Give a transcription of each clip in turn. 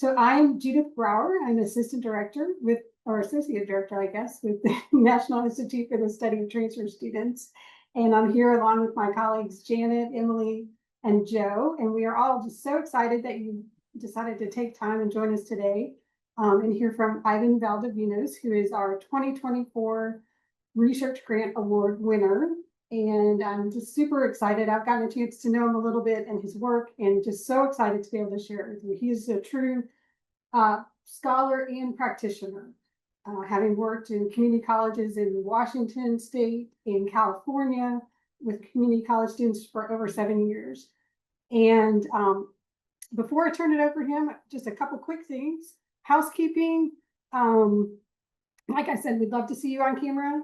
So I'm Judith Brower. I'm assistant director or associate director, I guess, with the National Institute for the Study of Transfer Students. And I'm here along with my colleagues, Janet, Emily, and Joe. And we are all just so excited that you decided to take time and join us today and hear from Ivan Valdovinos, who is our 2024 Research Grant Award winner. And I'm just super excited. I've gotten a chance to know him a little bit and his work, and just so excited to be able to share it with you. He's a true scholar and practitioner, having worked in community colleges in Washington State, in California, with community college students for over 7 years. And before I turn it over to him, just a couple quick things. Housekeeping. Like I said, we'd love to see you on camera.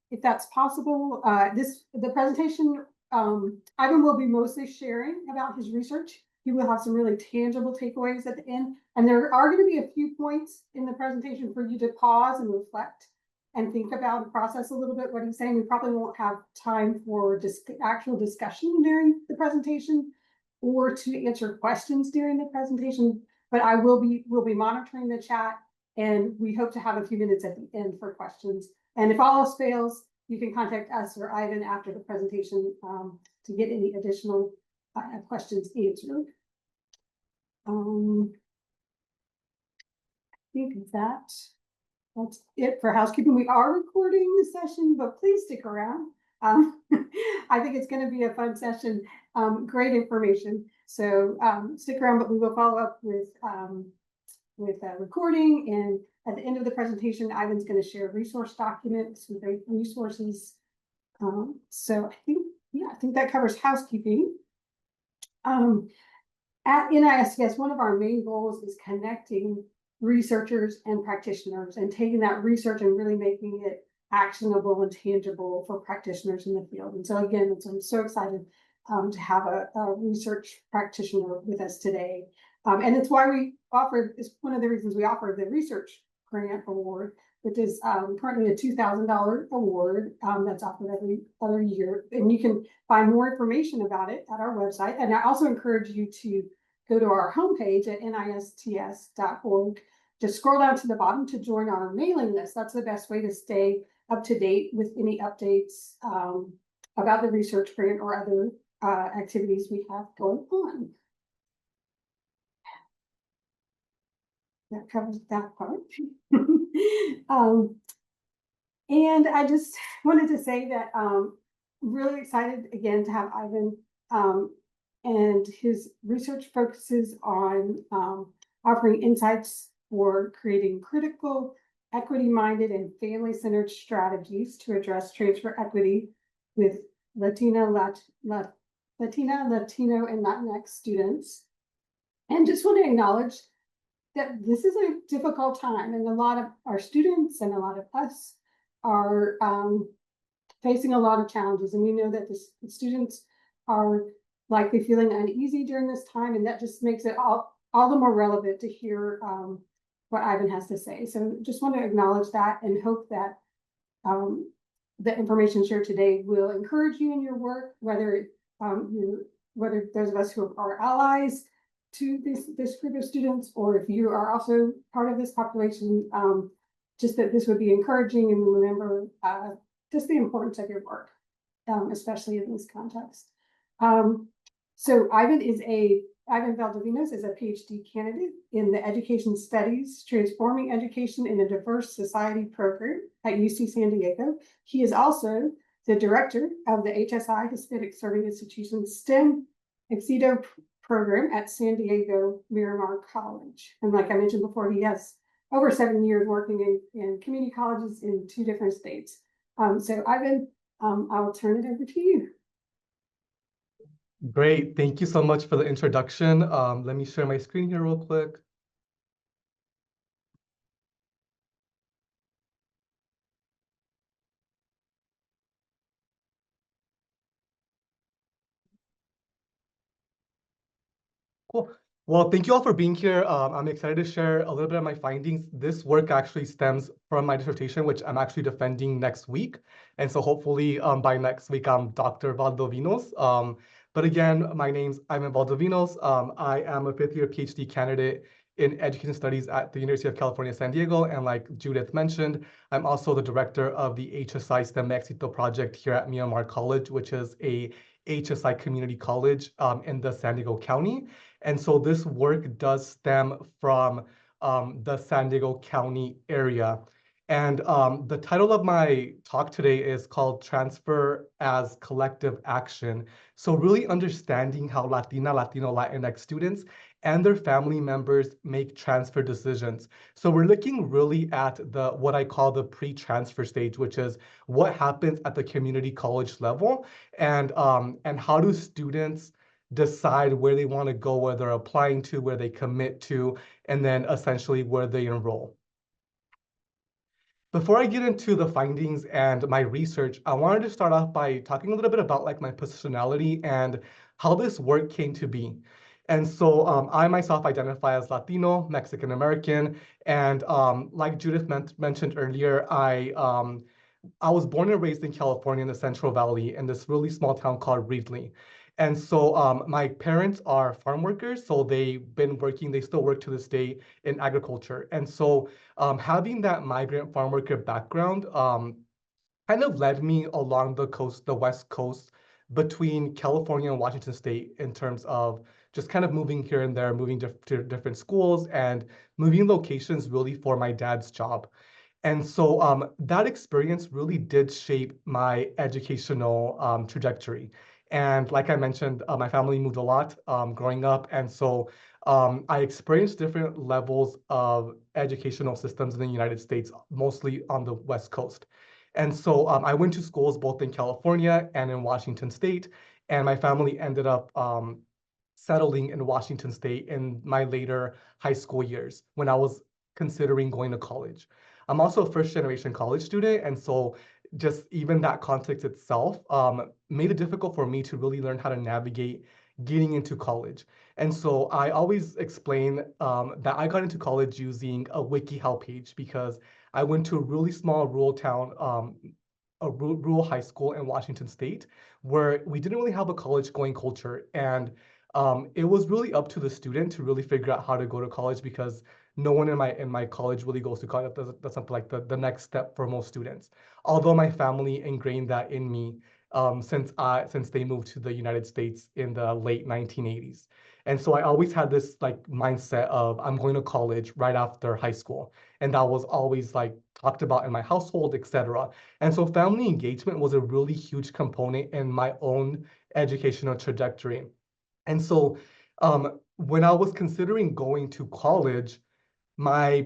If that's possible. The presentation, Ivan will be mostly sharing about his research. He will have some really tangible takeaways at the end. And there are going to be a few points in the presentation for you to pause and reflect and think about and process a little bit what he's saying. We probably won't have time for actual discussion during the presentation or to answer questions during the presentation, but we'll be monitoring the chat, and we hope to have a few minutes at the end for questions. And if all else fails, you can contact us or Ivan after the presentation to get any additional questions answered. I think that's it for housekeeping. We are recording the session, but please stick around. I think it's going to be a fun session. Great information. So stick around, but we will follow up with recording, and at the end of the presentation, Ivan's going to share resource documents with great resources. So I think that covers housekeeping. At NISTS, one of our main goals is connecting researchers and practitioners and taking that research and really making it actionable and tangible for practitioners in the field. And so again, I'm so excited to have a research practitioner with us today. And it's why it's one of the reasons we offer the Research Grant Award, which is currently a $2,000 award that's offered every other year. And you can find more information about it at our website. And I also encourage you to go to our homepage at nists.org. Just scroll down to the bottom to join our mailing list. That's the best way to stay up to date with any updates about the research grant or other activities we have going on. That covers that part. And I just wanted to say that really excited again to have Ivan, and his research focuses on offering insights for creating critical, equity-minded, and family-centered strategies to address transfer equity with Latina, Latino, and Latinx students. And just want to acknowledge that this is a difficult time, and a lot of our students and a lot of us are facing a lot of challenges. And we know that the students are likely feeling uneasy during this time, and that just makes it all the more relevant to hear what Ivan has to say. So just want to acknowledge that and hope that the information shared today will encourage you in your work, whether those of us who are allies to this group of students, or if you are also part of this population, just that this would be encouraging, and remember just the importance of your work, especially in this context. So Ivan Valdovinos is a PhD candidate in the Education Studies, Transforming Education in a Diverse Society program at UC San Diego. He is also the director of the HSI, Hispanic Serving Institution's STEM Exedo program at San Diego Miramar College. And like I mentioned before, he has over 7 years working in community colleges in 2 different states. So Ivan, I will turn it over to you. Great, thank you so much for the introduction. Let me share my screen here real quick. Cool. Well, thank you all for being here. I'm excited to share a little bit of my findings. This work actually stems from my dissertation, which I'm actually defending next week. And so hopefully by next week, I'm Dr. Valdovinos. But again, my name's Ivan Valdovinos. I am a fifth-year PhD candidate in education studies at the University of California, San Diego. And like Judith mentioned, I'm also the director of the HSI STEM Éxito project here at Miramar College, which is a HSI community college in the San Diego County. And so this work does stem from the San Diego County area. And the title of my talk today is called Transfer as Collective Action. So really understanding how Latina, Latino, Latinx students and their family members make transfer decisions. So we're looking really at the what I call the pre-transfer stage, which is what happens at the community college level, and how do students decide where they want to go, where they're applying to, where they commit to, and then essentially where they enroll. Before I get into the findings and my research, I wanted to start off by talking a little bit about like my personality and how this work came to be. And so I myself identify as Latino, Mexican American, and like Judith mentioned earlier, I was born and raised in California in the Central Valley in this really small town called Reedley. And so my parents are farm workers, so they've been working, they still work to this day in agriculture. And so having that migrant farm worker background kind of led me along the coast, the West Coast, between California and Washington State in terms of just kind of moving here and there, moving to different schools and moving locations really for my dad's job. And so that experience really did shape my educational trajectory. And like I mentioned, my family moved a lot growing up. And so I experienced different levels of educational systems in the United States, mostly on the West Coast. And so I went to schools both in California and in Washington State. And my family ended up settling in Washington State in my later high school years when I was considering going to college. I'm also a first generation college student. And so just even that context itself made it difficult for me to really learn how to navigate getting into college. And so I always explain that I got into college using a WikiHow page because I went to a really small rural town, a rural high school in Washington State, where we didn't really have a college going culture. And it was really up to the student to really figure out how to go to college because no one in my college really goes to college. That's something like the next step for most students. Although my family ingrained that in me since they moved to the United States in the late 1980s. And so I always had this like mindset of I'm going to college right after high school. And that was always like talked about in my household, etc. And so family engagement was a really huge component in my own educational trajectory. And so when I was considering going to college, my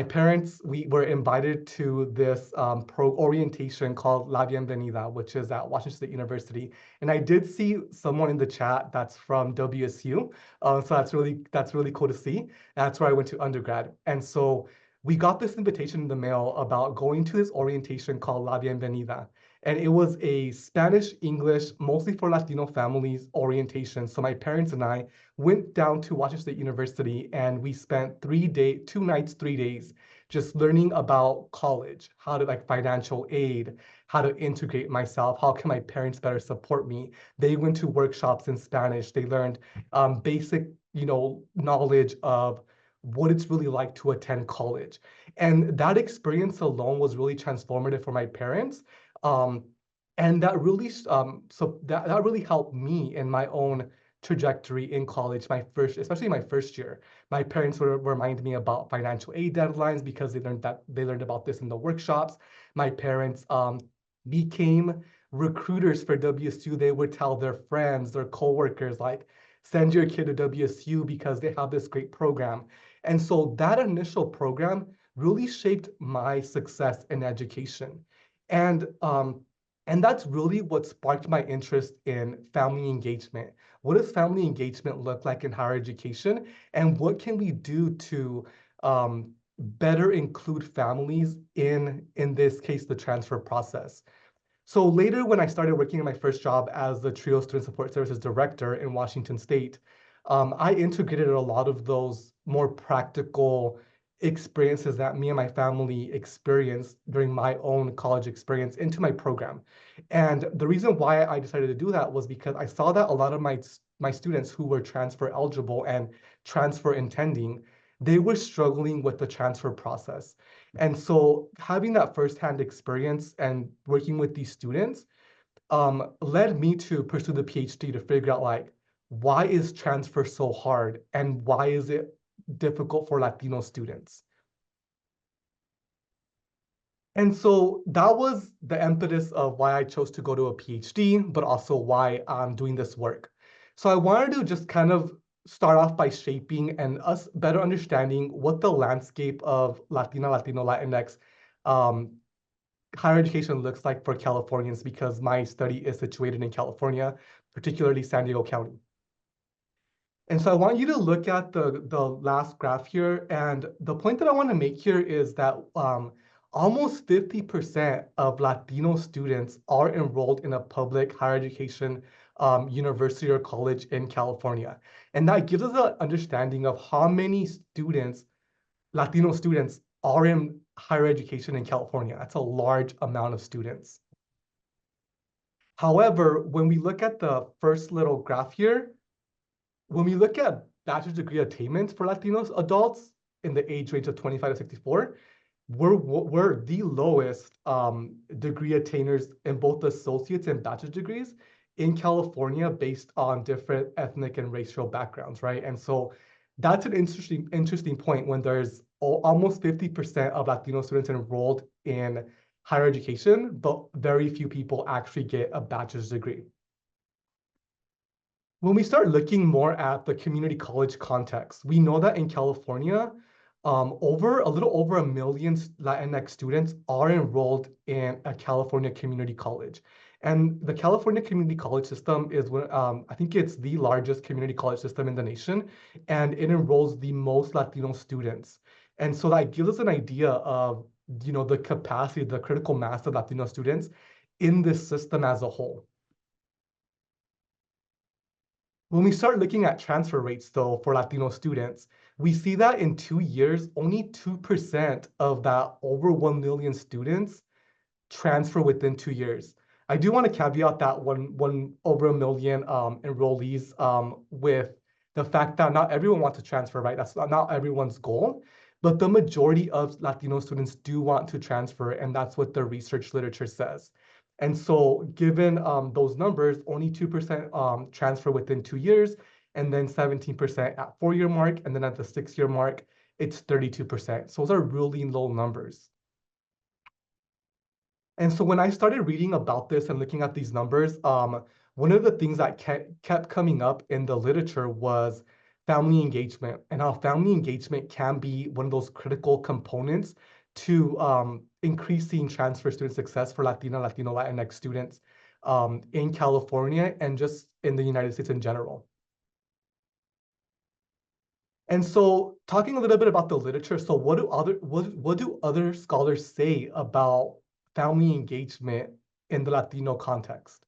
parents, we were invited to this pro orientation called La Bienvenida, which is at Washington State University. And I did see someone in the chat that's from WSU. So that's really cool to see. That's where I went to undergrad. And so we got this invitation in the mail about going to this orientation called La Bienvenida. And it was a Spanish, English, mostly for Latino families orientation. So my parents and I went down to Washington State University and we spent 2 nights, 3 days, just learning about college, how to like financial aid, how to integrate myself, how can my parents better support me. They went to workshops in Spanish. They learned basic, knowledge of what it's really like to attend college. And that experience alone was really transformative for my parents. And that really, that really helped me in my own trajectory in college, especially my first year. My parents would remind me about financial aid deadlines because they learned about this in the workshops. My parents became recruiters for WSU. They would tell their friends, their coworkers, like, send your kid to WSU because they have this great program. And so that initial program really shaped my success in education. And that's really what sparked my interest in family engagement. What does family engagement look like in higher education? And what can we do to better include families in this case, the transfer process? So later, when I started working in my first job as the TRIO Student Support Services Director in Washington State, I integrated a lot of those more practical experiences that me and my family experienced during my own college experience into my program. And the reason why I decided to do that was because I saw that a lot of my students who were transfer eligible and transfer intending, they were struggling with the transfer process. And so having that firsthand experience and working with these students led me to pursue the PhD to figure out like, why is transfer so hard and why is it difficult for Latino students? And so that was the impetus of why I chose to go to a PhD, but also why I'm doing this work. So I wanted to just kind of start off by shaping and us better understanding what the landscape of Latina, Latino, Latinx um, higher education looks like for Californians because my study is situated in California, particularly San Diego County. And so I want you to look at the last graph here. And the point that I want to make here is that almost 50% of Latino students are enrolled in a public higher education university or college in California. And that gives us an understanding of how many students, Latino students, are in higher education in California. That's a large amount of students. However, when we look at the first little graph here, when we look at bachelor's degree attainment for Latinos adults in the age range of 25 to 64, we're the lowest degree attainers in both associates and bachelor's degrees in California based on different ethnic and racial backgrounds, right? And so that's an interesting point when there's almost 50% of Latino students enrolled in higher education, but very few people actually get a bachelor's degree. When we start looking more at the community college context, we know that in California, a little over 1 million Latinx students are enrolled in a California community college. And the California community college system is, I think it's the largest community college system in the nation, and it enrolls the most Latino students. And so that gives us an idea of, the capacity, the critical mass of Latino students in this system as a whole. When we start looking at transfer rates, though, for Latino students, we see that in 2 years, only 2% of that over 1 million students transfer within 2 years. I do want to caveat that one over 1 million enrollees with the fact that not everyone wants to transfer, right? That's not everyone's goal, but the majority of Latino students do want to transfer, and that's what the research literature says. And so given those numbers, only 2% transfer within 2 years, and then 17% at 4-year mark, and then at the 6-year mark, it's 32%. So those are really low numbers. And so when I started reading about this and looking at these numbers, one of the things that kept coming up in the literature was family engagement and how family engagement can be one of those critical components to increasing transfer student success for Latina, Latino, Latinx students in California and just in the United States in general. And so talking a little bit about the literature, so what do other scholars say about family engagement in the Latino context?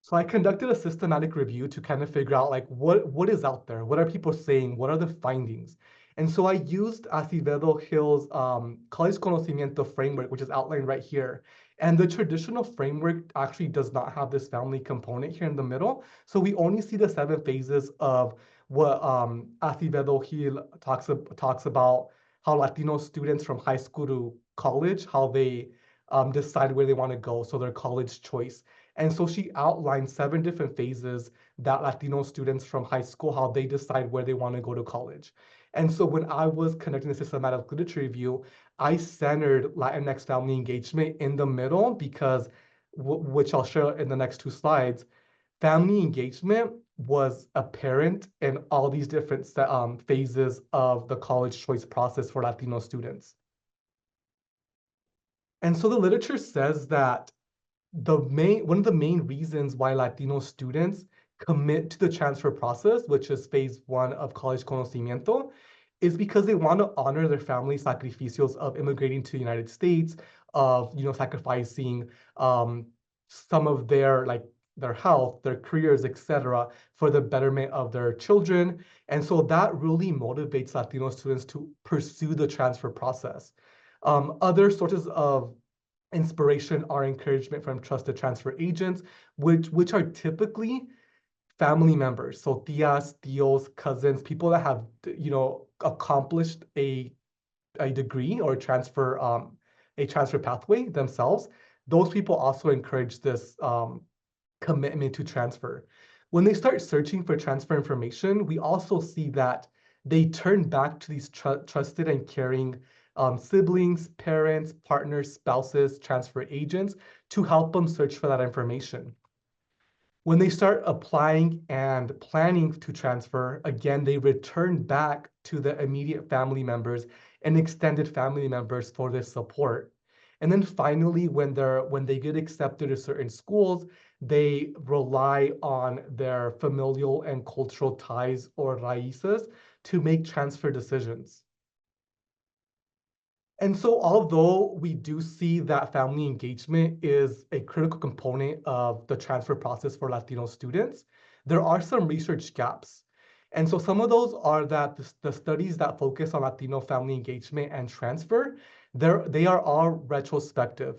So I conducted a systematic review to kind of figure out like what is out there, what are people saying, what are the findings? And so I used Acevedo Hill's College Conocimiento framework, which is outlined right here. And the traditional framework actually does not have this family component here in the middle. So we only see the 7 phases of what Acevedo Hill talks about how Latino students from high school to college, how they decide where they want to go, so their college choice. And so she outlined 7 different phases that Latino students from high school, how they decide where they want to go to college. And so when I was conducting a systematic literature review, I centered Latinx family engagement in the middle because, which I'll share in the next 2 slides, family engagement was apparent in all these different phases of the college choice process for Latino students. And so the literature says that one of the main reasons why Latino students commit to the transfer process, which is phase 1 of college conocimiento, is because they want to honor their family sacrificios of immigrating to the United States, of sacrificing some of their their health, their careers, etc., for the betterment of their children. And so that really motivates Latino students to pursue the transfer process. Other sources of inspiration are encouragement from trusted transfer agents, which are typically family members. So tias, tios, cousins, people that have, accomplished a degree or a transfer pathway themselves. Those people also encourage this commitment to transfer. When they start searching for transfer information, we also see that they turn back to these trusted and caring siblings, parents, partners, spouses, transfer agents to help them search for that information. When they start applying and planning to transfer, again, they return back to the immediate family members and extended family members for this support. And then finally, when they get accepted to certain schools, they rely on their familial and cultural ties or raíces to make transfer decisions. And so although we do see that family engagement is a critical component of the transfer process for Latino students, there are some research gaps. And so some of those are that the studies that focus on Latino family engagement and transfer, they are all retrospective,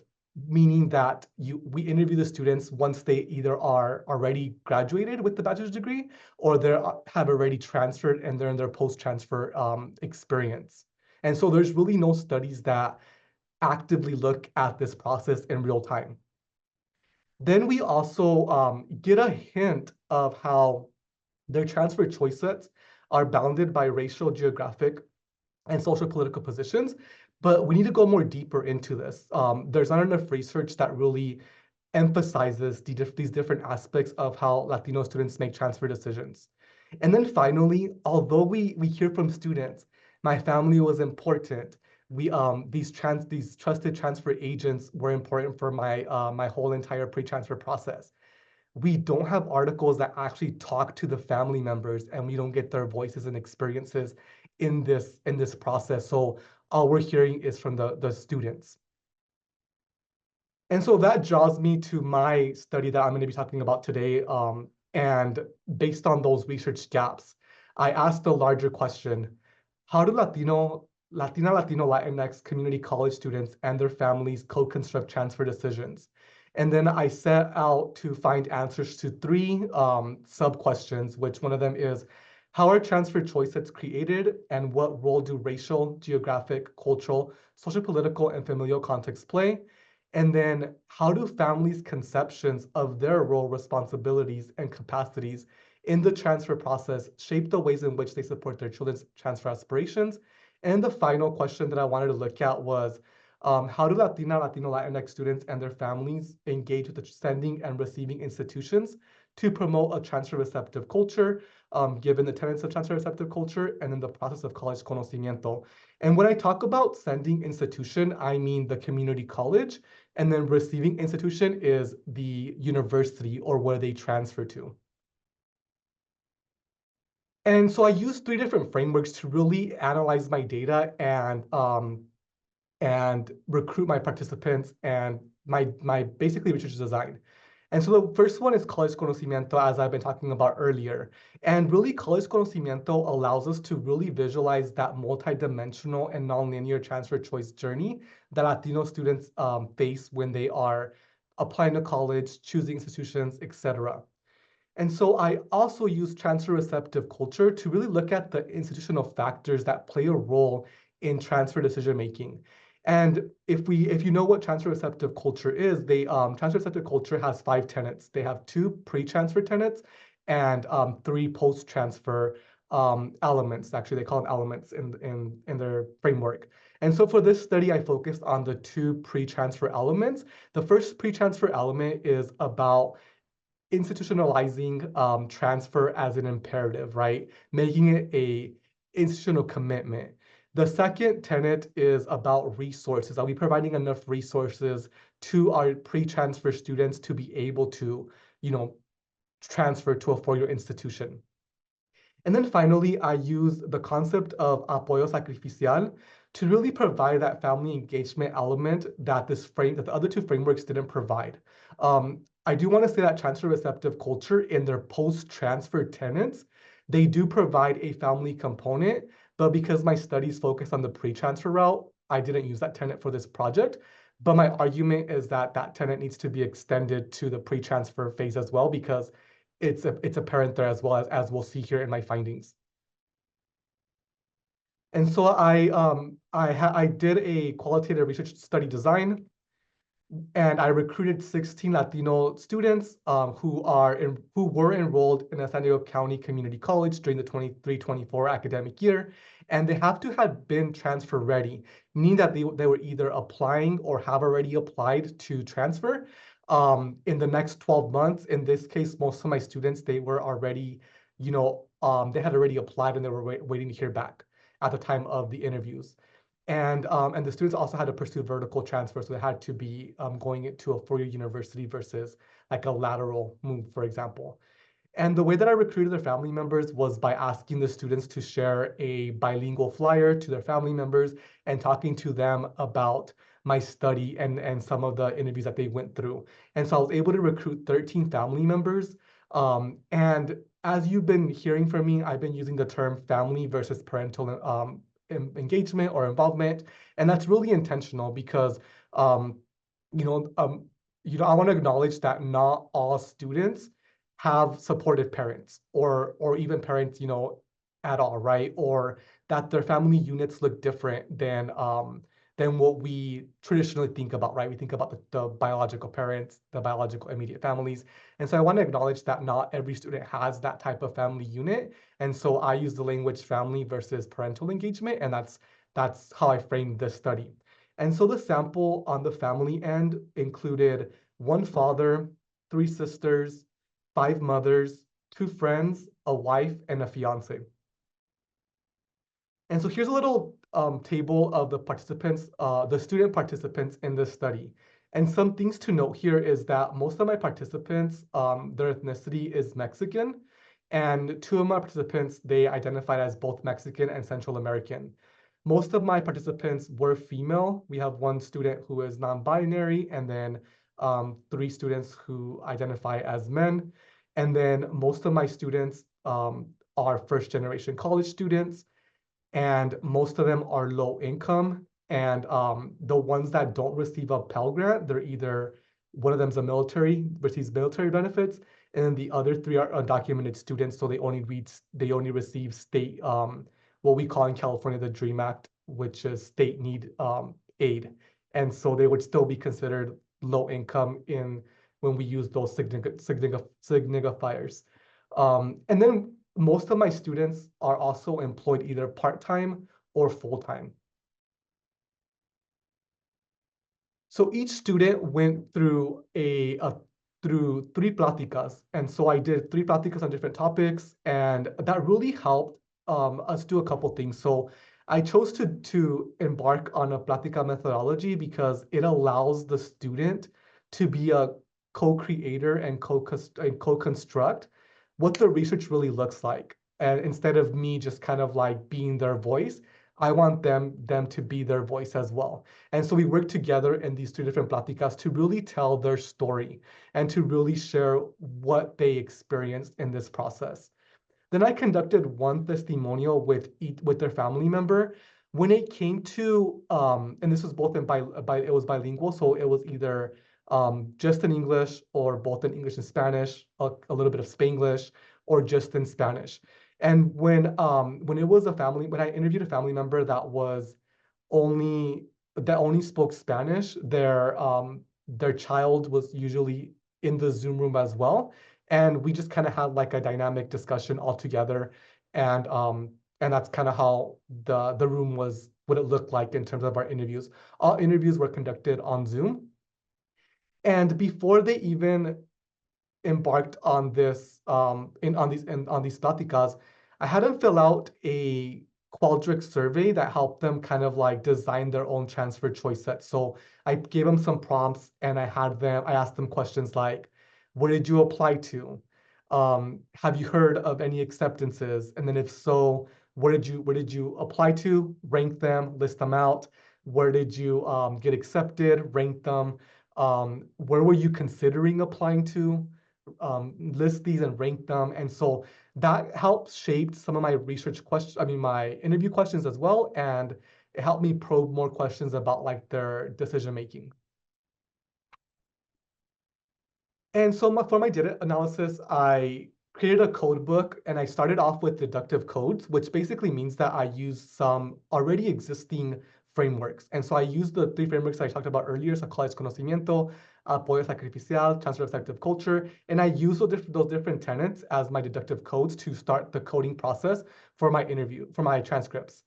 meaning that we interview the students once they either are already graduated with the bachelor's degree or they have already transferred and they're in their post-transfer experience. And so there's really no studies that actively look at this process in real time. Then we also get a hint of how their transfer choices are bounded by racial, geographic, and social political positions, but we need to go more deeper into this. There's not enough research that really emphasizes these different aspects of how Latino students make transfer decisions. And then finally, although we hear from students, my family was important. These trusted transfer agents were important for my whole entire pre-transfer process. We don't have articles that actually talk to the family members, and we don't get their voices and experiences in this process. So all we're hearing is from the students. And so that draws me to my study that I'm going to be talking about today. And based on those research gaps, I asked a larger question: how do Latina, Latino, Latinx community college students and their families co-construct transfer decisions? And then I set out to find answers to three sub-questions, which one of them is, how are transfer choices created, and what role do racial, geographic, cultural, social, political, and familial contexts play? And then how do families' conceptions of their role, responsibilities, and capacities in the transfer process shape the ways in which they support their children's transfer aspirations? And the final question that I wanted to look at was, how do Latino, Latinx students and their families engage with the sending and receiving institutions to promote a transfer receptive culture, given the tenets of transfer receptive culture and in the process of college conocimiento? And when I talk about sending institution, I mean the community college, and then receiving institution is the university or where they transfer to. And so I used three different frameworks to really analyze my data and recruit my participants and my basically research design. And so the first one is college conocimiento, as I've been talking about earlier. And really, college conocimiento allows us to really visualize that multidimensional and nonlinear transfer choice journey that Latino students face when they are applying to college, choosing institutions, etc. And so I also use transfer receptive culture to really look at the institutional factors that play a role in transfer decision making. And if you know what transfer receptive culture is, transfer receptive culture has 5 tenets. They have 2 pre-transfer tenets and 3 post-transfer elements. Actually, they call them elements in their framework. And so for this study, I focused on the 2 pre-transfer elements. The first pre-transfer element is about institutionalizing transfer as an imperative, right? Making it a institutional commitment. The second tenet is about resources. Are we providing enough resources to our pre-transfer students to be able to, transfer to a four-year institution? And then finally, I use the concept of apoyo sacrificial to really provide that family engagement element that that the other 2 frameworks didn't provide. I do want to say that transfer receptive culture in their post-transfer tenants, they do provide a family component, but because my studies focus on the pre-transfer route, I didn't use that tenant for this project. But my argument is that that tenant needs to be extended to the pre-transfer phase as well, because it's apparent there as well, as we'll see here in my findings. And so I did a qualitative research study design, and I recruited 16 Latino students who were enrolled in a San Diego County Community College during the 23-24 academic year, and they have to have been transfer ready, meaning that they were either applying or have already applied to transfer in the next 12 months. In this case, most of my students, they were already, they had already applied and they were waiting to hear back at the time of the interviews. And the students also had to pursue vertical transfer, so they had to be going into a four-year university versus like a lateral move, for example. And the way that I recruited their family members was by asking the students to share a bilingual flyer to their family members and talking to them about my study and some of the interviews that they went through. And so I was able to recruit 13 family members. And as you've been hearing from me, I've been using the term family versus parental engagement or involvement, and that's really intentional because um, you know um, I want to acknowledge that not all students have supportive parents or even parents at all, right? Or that their family units look different than what we traditionally think about, right? We think about the biological parents, the biological immediate families. And so I want to acknowledge that not every student has that type of family unit. And so I use the language family versus parental engagement, and that's how I framed this study. And so the sample on the family end included one father, three sisters, five mothers, two friends, a wife, and a fiance. And so here's a little table of the participants, the student participants in this study. And some things to note here is that most of my participants, their ethnicity is Mexican, and two of my participants, they identified as both Mexican and Central American. Most of my participants were female. We have one student who is non-binary, and then three students who identify as men. And then most of my students are first-generation college students, and most of them are low income. And the ones that don't receive a Pell Grant, they're either one of them's a receives military benefits, and then the other three are undocumented students, so they only receive state what we call in California the DREAM Act, which is state need aid, and so they would still be considered low income when we use those signifiers. And then most of my students are also employed either part-time or full-time. So each student went through through three pláticas. And so I did three pláticas on different topics, and that really helped us do a couple things. So I chose to embark on a plática methodology because it allows the student to be a co-creator and co-construct what the research really looks like. And instead of me just kind of like being their voice, I want them to be their voice as well. And so we work together in these three different pláticas to really tell their story and to really share what they experienced in this process. Then I conducted one testimonial with their family member. When it came to, and this was both it was bilingual, so it was either just in English or both in English and Spanish, a little bit of Spanglish, or just in Spanish. And when I interviewed a family member that only spoke Spanish, their child was usually in the Zoom room as well. And we just kind of had like a dynamic discussion all together. And that's kind of how the room was, what it looked like in terms of our interviews. All interviews were conducted on Zoom. And before they even embarked on this on these pláticas, I had them fill out a Qualtrics survey that helped them kind of like design their own transfer choice set. So I gave them some prompts, and I asked them questions like, what did you apply to? Have you heard of any acceptances? And then if so, where did you apply to? Rank them, list them out. Where did you get accepted? Rank them. where were you considering applying to, list these and rank them. And so that helped shape some of my research questions, my interview questions as well. And it helped me probe more questions about like their decision making. And so for my data analysis, I created a code book and I started off with deductive codes, which basically means that I used some already existing frameworks. And so I used the three frameworks I talked about earlier, Sacral's Conocimiento, Apoyo Sacrificial, Transfer of Effective Culture. And I used those different tenets as my deductive codes to start the coding process for my interview, for my transcripts.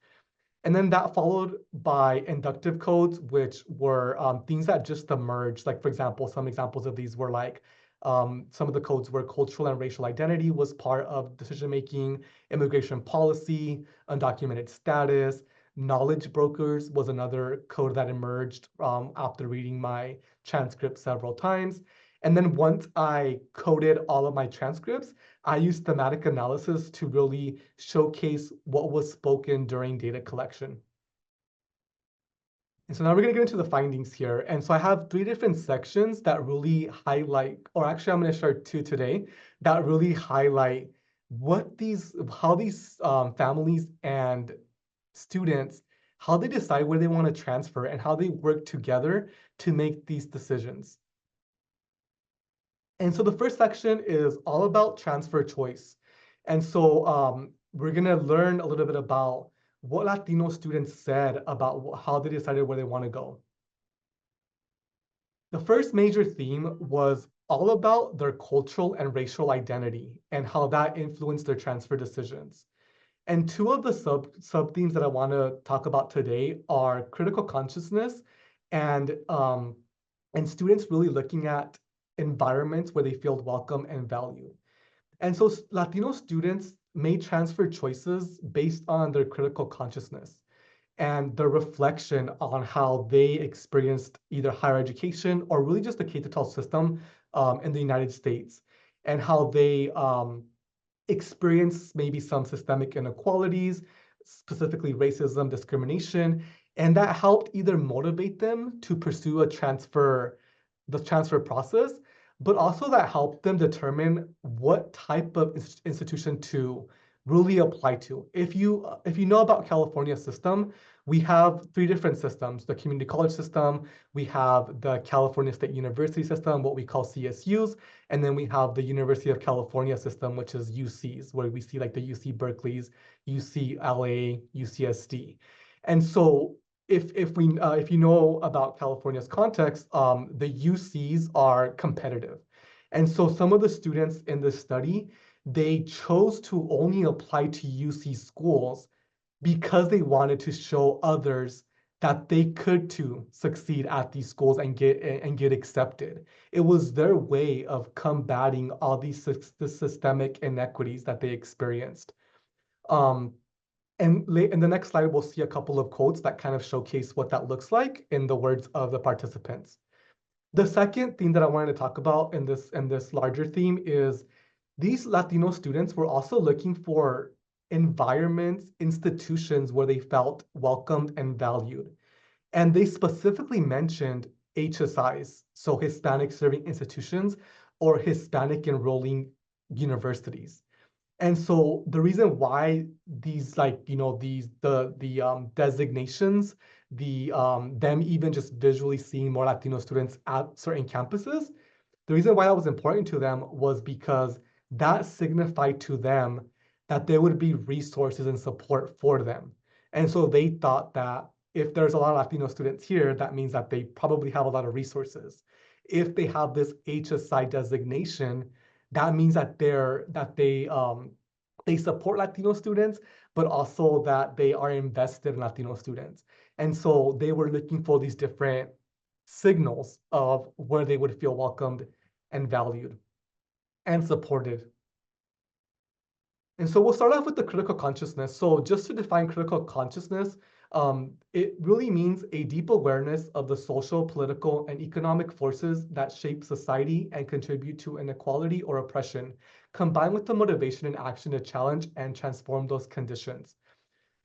And then that followed by inductive codes, which were things that just emerged. Like, for example, some examples of these were like some of the codes where cultural and racial identity was part of decision-making, immigration policy, undocumented status, knowledge brokers was another code that emerged after reading my transcript several times. And then once I coded all of my transcripts, I used thematic analysis to really showcase what was spoken during data collection. And so now we're going to get into the findings here. And so I have three different sections that really highlight, or actually I'm going to share two today, that really highlight how these families and students, how they decide where they want to transfer and how they work together to make these decisions. And so the first section is all about transfer choice. And so we're going to learn a little bit about what Latino students said about how they decided where they want to go. The first major theme was all about their cultural and racial identity and how that influenced their transfer decisions. And two of the sub themes that I want to talk about today are critical consciousness and students really looking at environments where they feel welcome and valued. And so Latino students made transfer choices based on their critical consciousness and their reflection on how they experienced either higher education or really just the K-12 system in the United States, and how they experience maybe some systemic inequalities, specifically racism, discrimination, and that helped either motivate them to pursue the transfer process, but also that helped them determine what type of institution to really apply to. If you know about California system, we have three different systems: the community college system, we have the California State University system, what we call CSUs, and then we have the University of California system, which is UCs, where we see like the UC Berkeley's, UCLA, UCSD. And so if you know about California's context, the UCs are competitive. And so some of the students in this study, they chose to only apply to UC schools because they wanted to show others that they could too succeed at these schools and get accepted. It was their way of combating all these systemic inequities that they experienced. And in the next slide, we'll see a couple of quotes that kind of showcase what that looks like in the words of the participants. The second theme that I wanted to talk about in this larger theme is these Latino students were also looking for environments, institutions where they felt welcomed and valued. And they specifically mentioned HSIs, so Hispanic Serving Institutions or Hispanic Enrolling Universities. And so the reason why these designations, them even just visually seeing more Latino students at certain campuses, the reason why that was important to them was because that signified to them that there would be resources and support for them. And so they thought that if there's a lot of Latino students here, that means that they probably have a lot of resources. If they have this HSI designation, that means that they support Latino students, but also that they are invested in Latino students. And so they were looking for these different signals of where they would feel welcomed and valued and supported. And so we'll start off with the critical consciousness. So just to define critical consciousness, it really means a deep awareness of the social, political, and economic forces that shape society and contribute to inequality or oppression, combined with the motivation and action to challenge and transform those conditions.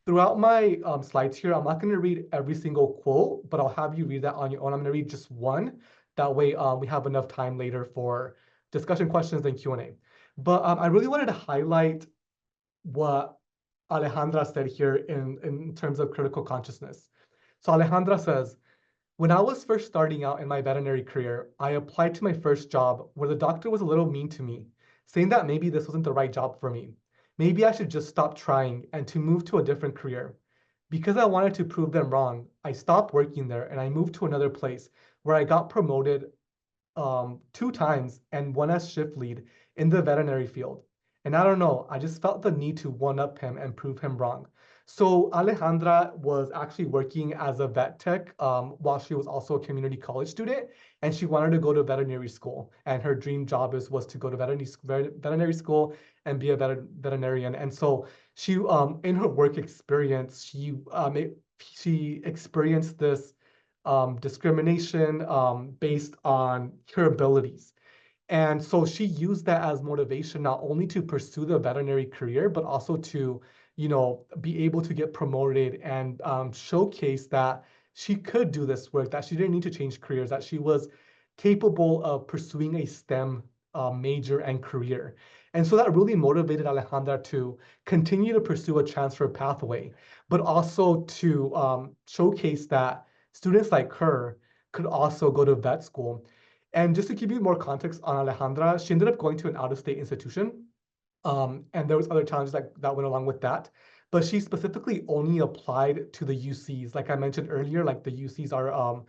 Throughout my slides here, I'm not going to read every single quote, but I'll have you read that on your own. I'm going to read just one That way, we have enough time later for discussion questions and Q&A. But I really wanted to highlight what Alejandra said here in terms of critical consciousness. So Alejandra says, when I was first starting out in my veterinary career, I applied to my first job where the doctor was a little mean to me, saying that maybe this wasn't the right job for me. Maybe I should just stop trying and to move to a different career. Because I wanted to prove them wrong, I stopped working there and I moved to another place where I got promoted 2 times and one as shift lead in the veterinary field. And I don't know, I just felt the need to one-up him and prove him wrong. So Alejandra was actually working as a vet tech while she was also a community college student, and she wanted to go to veterinary school. And her dream job was to go to veterinary school and be a veterinarian. And so she, in her work experience, she experienced this discrimination based on her abilities. And so she used that as motivation, not only to pursue the veterinary career, but also to, be able to get promoted and showcase that she could do this work, that she didn't need to change careers, that she was capable of pursuing a STEM major and career. And so that really motivated Alejandra to continue to pursue a transfer pathway, but also to showcase that students like her could also go to vet school. And just to give you more context on Alejandra, she ended up going to an out-of-state institution. And there was other challenges that went along with that. But she specifically only applied to the UCs. Like I mentioned earlier, like the UCs are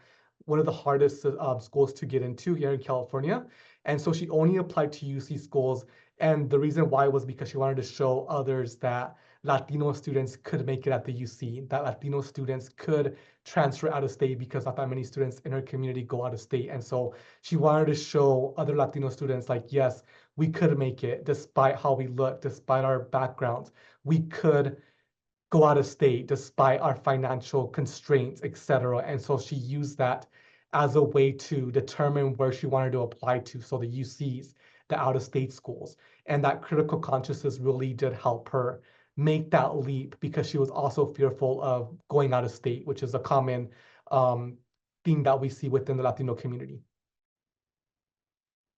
one of the hardest schools to get into here in California. And so she only applied to UC schools. And the reason why was because she wanted to show others that Latino students could make it at the UC, that Latino students could transfer out of state because not that many students in her community go out of state. And so she wanted to show other Latino students like, yes, we could make it despite how we look, despite our backgrounds. We could go out of state despite our financial constraints, etc. And so she used that as a way to determine where she wanted to apply to. So the UCs, the out-of-state schools, and that critical consciousness really did help her make that leap because she was also fearful of going out of state, which is a common theme that we see within the Latino community.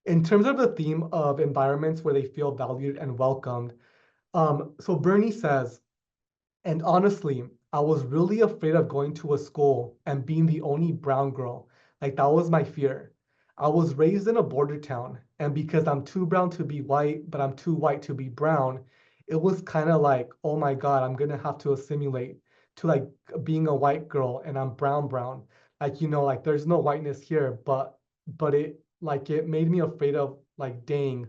In terms of the theme of environments where they feel valued and welcomed, so Bernie says, and honestly, I was really afraid of going to a school and being the only brown girl. Like that was my fear. I was raised in a border town, and because I'm too brown to be white, but I'm too white to be brown, it was kind of like, oh my God, I'm gonna have to assimilate to like being a white girl and I'm brown. Like, like there's no whiteness here, but it made me afraid of like, dang,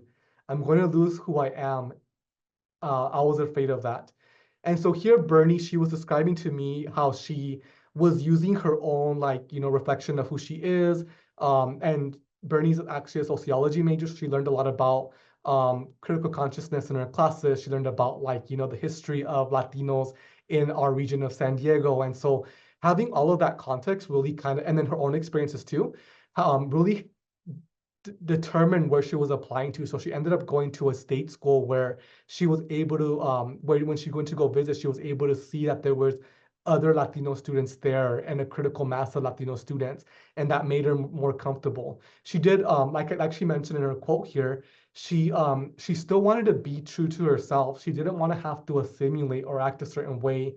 I'm going to lose who I am. I was afraid of that. And so here, Bernie, she was describing to me how she was using her own reflection of who she is. And Bernie's actually a sociology major. So she learned a lot about critical consciousness in her classes. She learned about the history of Latinos in our region of San Diego. And so having all of that context really and then her own experiences too, really determine where she was applying to. So she ended up going to a state school where she was able to, where when she went to go visit, she was able to see that there was other Latino students there and a critical mass of Latino students, and that made her more comfortable. She did, like she mentioned in her quote here, she still wanted to be true to herself. She didn't want to have to assimilate or act a certain way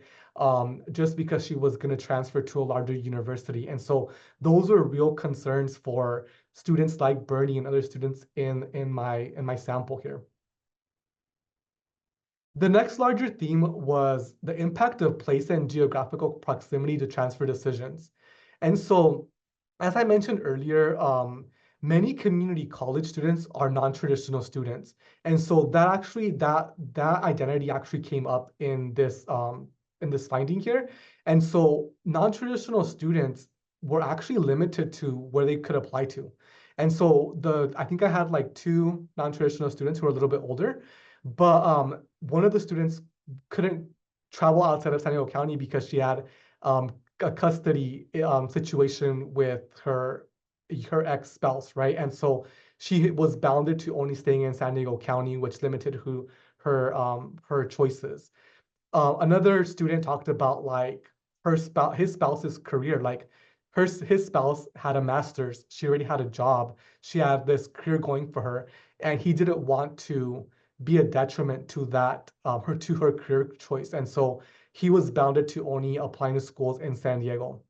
just because she was going to transfer to a larger university. And so those were real concerns for students like Bernie and other students in my sample here. The next larger theme was the impact of place and geographical proximity to transfer decisions. And so, as I mentioned earlier, many community college students are non-traditional students. And so that identity actually came up in this finding here. And so non-traditional students were actually limited to where they could apply to. And so I think I had like 2 non-traditional students who were a little bit older, but one of the students couldn't travel outside of San Diego County because she had a custody situation with her ex-spouse, right? And so she was bounded to only staying in San Diego County, which limited her choices. Another student talked about like his spouse's career. Like his spouse had a master's. She already had a job. She had this career going for her, and he didn't want to be a detriment to that her career choice. And so he was bounded to only applying to schools in San Diego.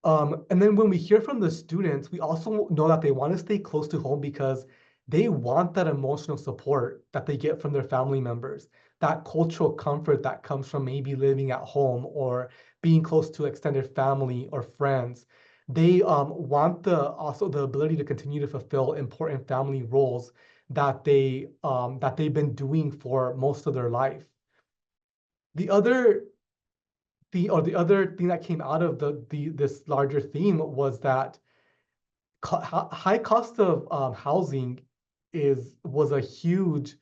And then when we hear from the students, we also know that they want to stay close to home because they want that emotional support that they get from their family members, that cultural comfort that comes from maybe living at home or being close to extended family or friends. They want also the ability to continue to fulfill important family roles that they've been doing for most of their life. The other the other thing that came out of this larger theme was that high cost of housing was a huge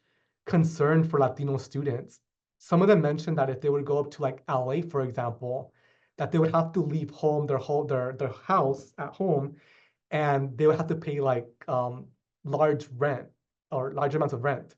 concern for Latino students. Some of them mentioned that if they would go up to like LA, for example, that they would have to leave home their house at home, and they would have to pay like large rent or large amounts of rent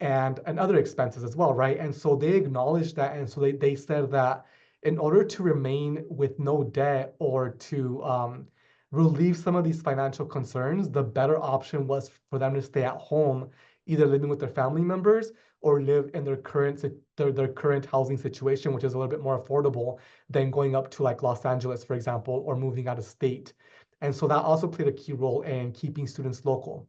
and other expenses as well, right? And so they acknowledged that, and so they said that in order to remain with no debt or to relieve some of these financial concerns, the better option was for them to stay at home, either living with their family members or live in their current housing situation, which is a little bit more affordable than going up to like Los Angeles, for example, or moving out of state. And so that also played a key role in keeping students local.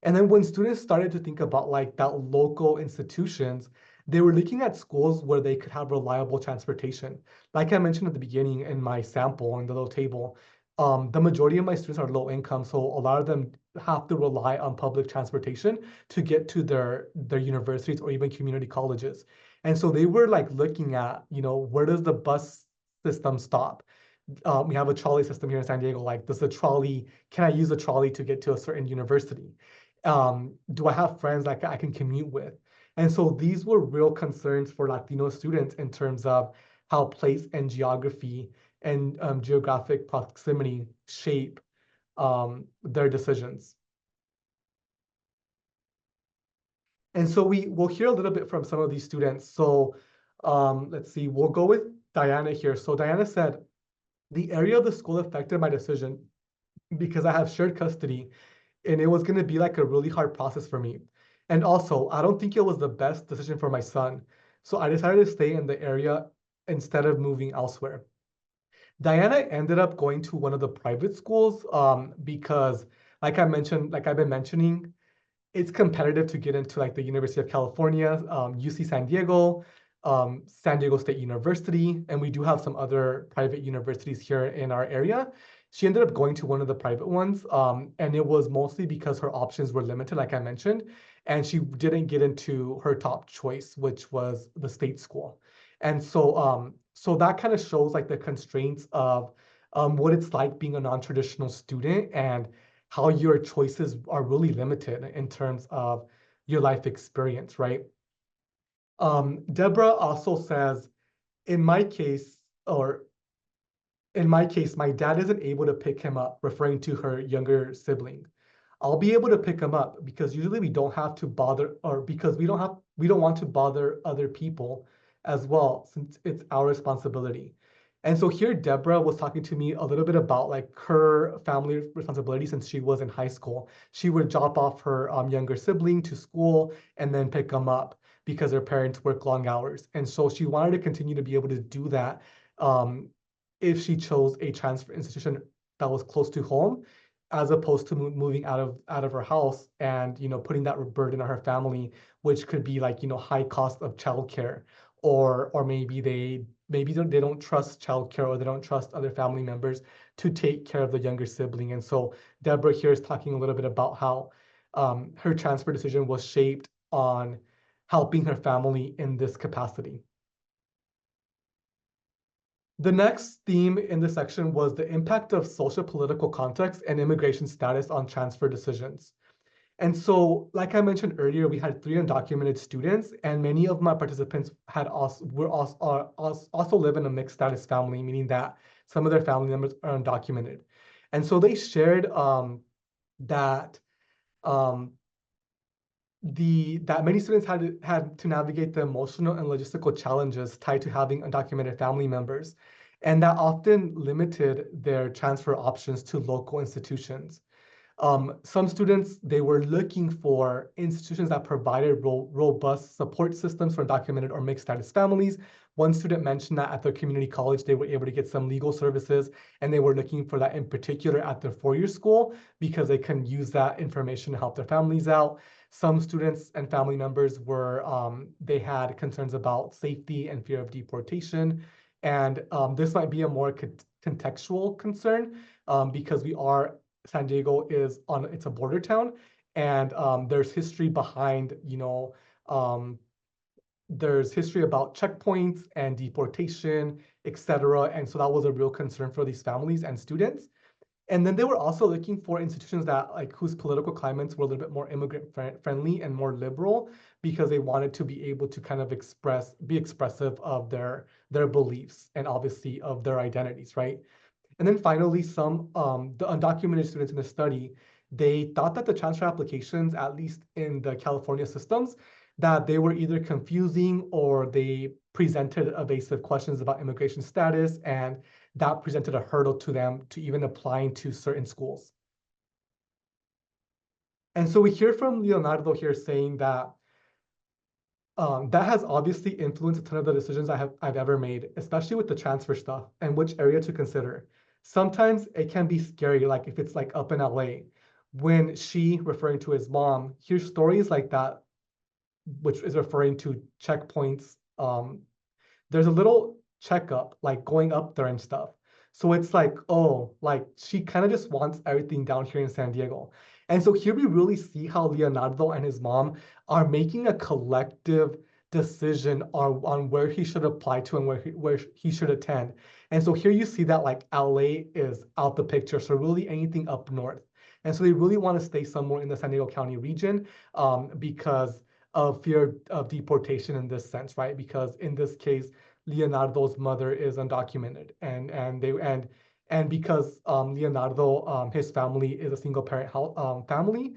And then when students started to think about like that local institutions, they were looking at schools where they could have reliable transportation. Like I mentioned at the beginning in my sample in the little table, the majority of my students are low income, so a lot of them have to rely on public transportation to get to their universities or even community colleges. And so they were like looking at, where does the bus system stop? We have a trolley system here in San Diego. Like, can I use a trolley to get to a certain university? Do I have friends that I can commute with? And so these were real concerns for Latino students in terms of how place and geography and geographic proximity shape their decisions. And so we'll hear a little bit from some of these students. So let's see, we'll go with Diana here. So Diana said, the area of the school affected my decision because I have shared custody, and it was going to be like a really hard process for me. And also, I don't think it was the best decision for my son. So I decided to stay in the area instead of moving elsewhere. Diana ended up going to one of the private schools because, like I've been mentioning, it's competitive to get into like the University of California, UC San Diego, San Diego State University, and we do have some other private universities here in our area. She ended up going to one of the private ones, and it was mostly because her options were limited, like I mentioned, and she didn't get into her top choice, which was the state school. And so that kind of shows like the constraints of what it's like being a non-traditional student and how your choices are really limited in terms of your life experience, right? Deborah also says, in my case, or in my case, my dad isn't able to pick him up, referring to her younger sibling. I'll be able to pick him up because usually we don't have to bother, or because we don't want to bother other people as well, since it's our responsibility. And so here, Deborah was talking to me a little bit about like her family responsibility since she was in high school. She would drop off her younger sibling to school and then pick them up because their parents work long hours. And so she wanted to continue to be able to do that um, if she chose a transfer institution that was close to home, as opposed to moving out of her house and putting that burden on her family, which could be like high cost of childcare, or maybe they don't trust childcare, or they don't trust other family members to take care of the younger sibling. And so Deborah here is talking a little bit about how her transfer decision was shaped on helping her family in this capacity. The next theme in this section was the impact of social political context and immigration status on transfer decisions. And so, like I mentioned earlier, we had 3 undocumented students, and many of my participants also live in a mixed status family, meaning that some of their family members are undocumented. And so they shared that um, that many students had to navigate the emotional and logistical challenges tied to having undocumented family members. and that often limited their transfer options to local institutions. Some students, they were looking for institutions that provided robust support systems for undocumented or mixed status families. One student mentioned that at their community college, they were able to get some legal services, and they were looking for that in particular at their four-year school because they can use that information to help their families out. Some students and family members were, they had concerns about safety and fear of deportation. And this might be a more contextual concern because San Diego it's a border town, and there's history behind, there's history about checkpoints and deportation, etc. And so that was a real concern for these families and students. And then they were also looking for institutions that whose political climates were a little bit more immigrant friendly and more liberal, because they wanted to be able to kind of be expressive of their beliefs and obviously of their identities, right? And then finally, the undocumented students in the study, they thought that the transfer applications, at least in the California systems, that they were either confusing or they presented evasive questions about immigration status, and that presented a hurdle to them to even applying to certain schools. And so we hear from Leonardo here saying that that has obviously influenced a ton of the decisions I've ever made, especially with the transfer stuff and which area to consider. Sometimes it can be scary, like if it's like up in LA, when she, referring to his mom, hears stories like that, which is referring to checkpoints. There's a little checkup, like going up there and stuff. So it's like, oh, like she kind of just wants everything down here in San Diego. And so here we really see how Leonardo and his mom are making a collective decision on where he should apply to and where he should attend. And so here you see that like LA is out the picture. So really anything up north. And so they really want to stay somewhere in the San Diego County region because of fear of deportation in this sense, right? Because in this case, Leonardo's mother is undocumented, and because Leonardo, his family is a single parent family,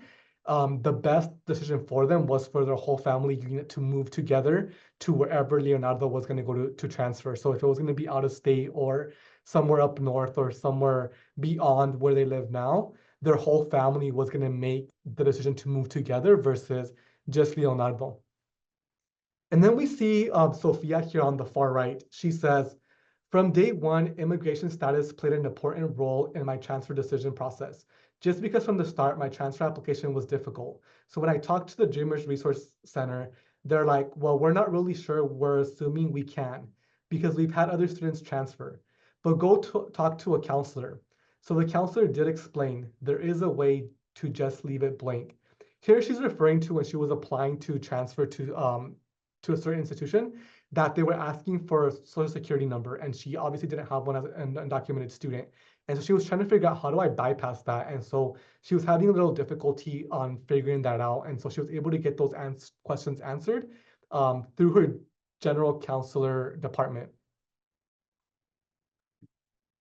the best decision for them was for their whole family unit to move together to wherever Leonardo was going to go to transfer. So if it was going to be out of state or somewhere up north or somewhere beyond where they live now, their whole family was going to make the decision to move together versus just Leonardo. And then we see Sophia here on the far right. She says, from day one, immigration status played an important role in my transfer decision process. Just because from the start, my transfer application was difficult. So when I talked to the Dreamers Resource Center, they're like, well, we're not really sure. We're assuming we can because we've had other students transfer. But go talk to a counselor. So the counselor did explain there is a way to just leave it blank. Here she's referring to when she was applying to transfer to a certain institution, that they were asking for a social security number, and she obviously didn't have one as an undocumented student. And so she was trying to figure out, how do I bypass that? And so she was having a little difficulty on figuring that out. And so she was able to get those questions answered through her general counselor department.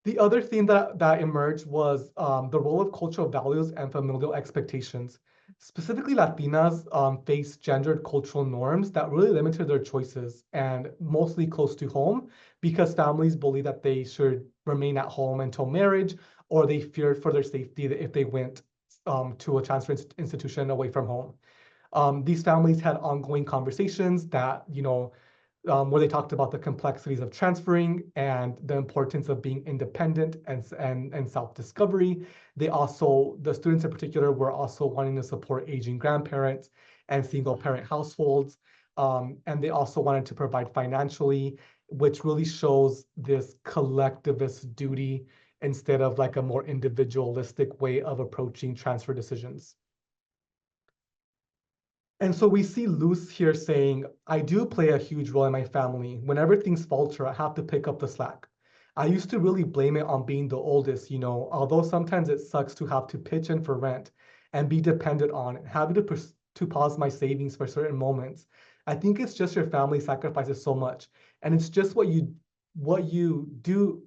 The other theme that emerged was the role of cultural values and familial expectations. Specifically, Latinas face gendered cultural norms that really limited their choices, and mostly close to home, because families believe that they should remain at home until marriage, or they feared for their safety if they went to a transfer institution away from home. These families had ongoing conversations that, where they talked about the complexities of transferring and the importance of being independent and self-discovery. The students in particular were also wanting to support aging grandparents and single parent households. And they also wanted to provide financially, which really shows this collectivist duty instead of like a more individualistic way of approaching transfer decisions. And so we see Luz here saying, I do play a huge role in my family. Whenever things falter, I have to pick up the slack. I used to really blame it on being the oldest, although sometimes it sucks to have to pitch in for rent and be dependent on it, having to pause my savings for certain moments. I think it's just your family sacrifices so much. And it's just what you do,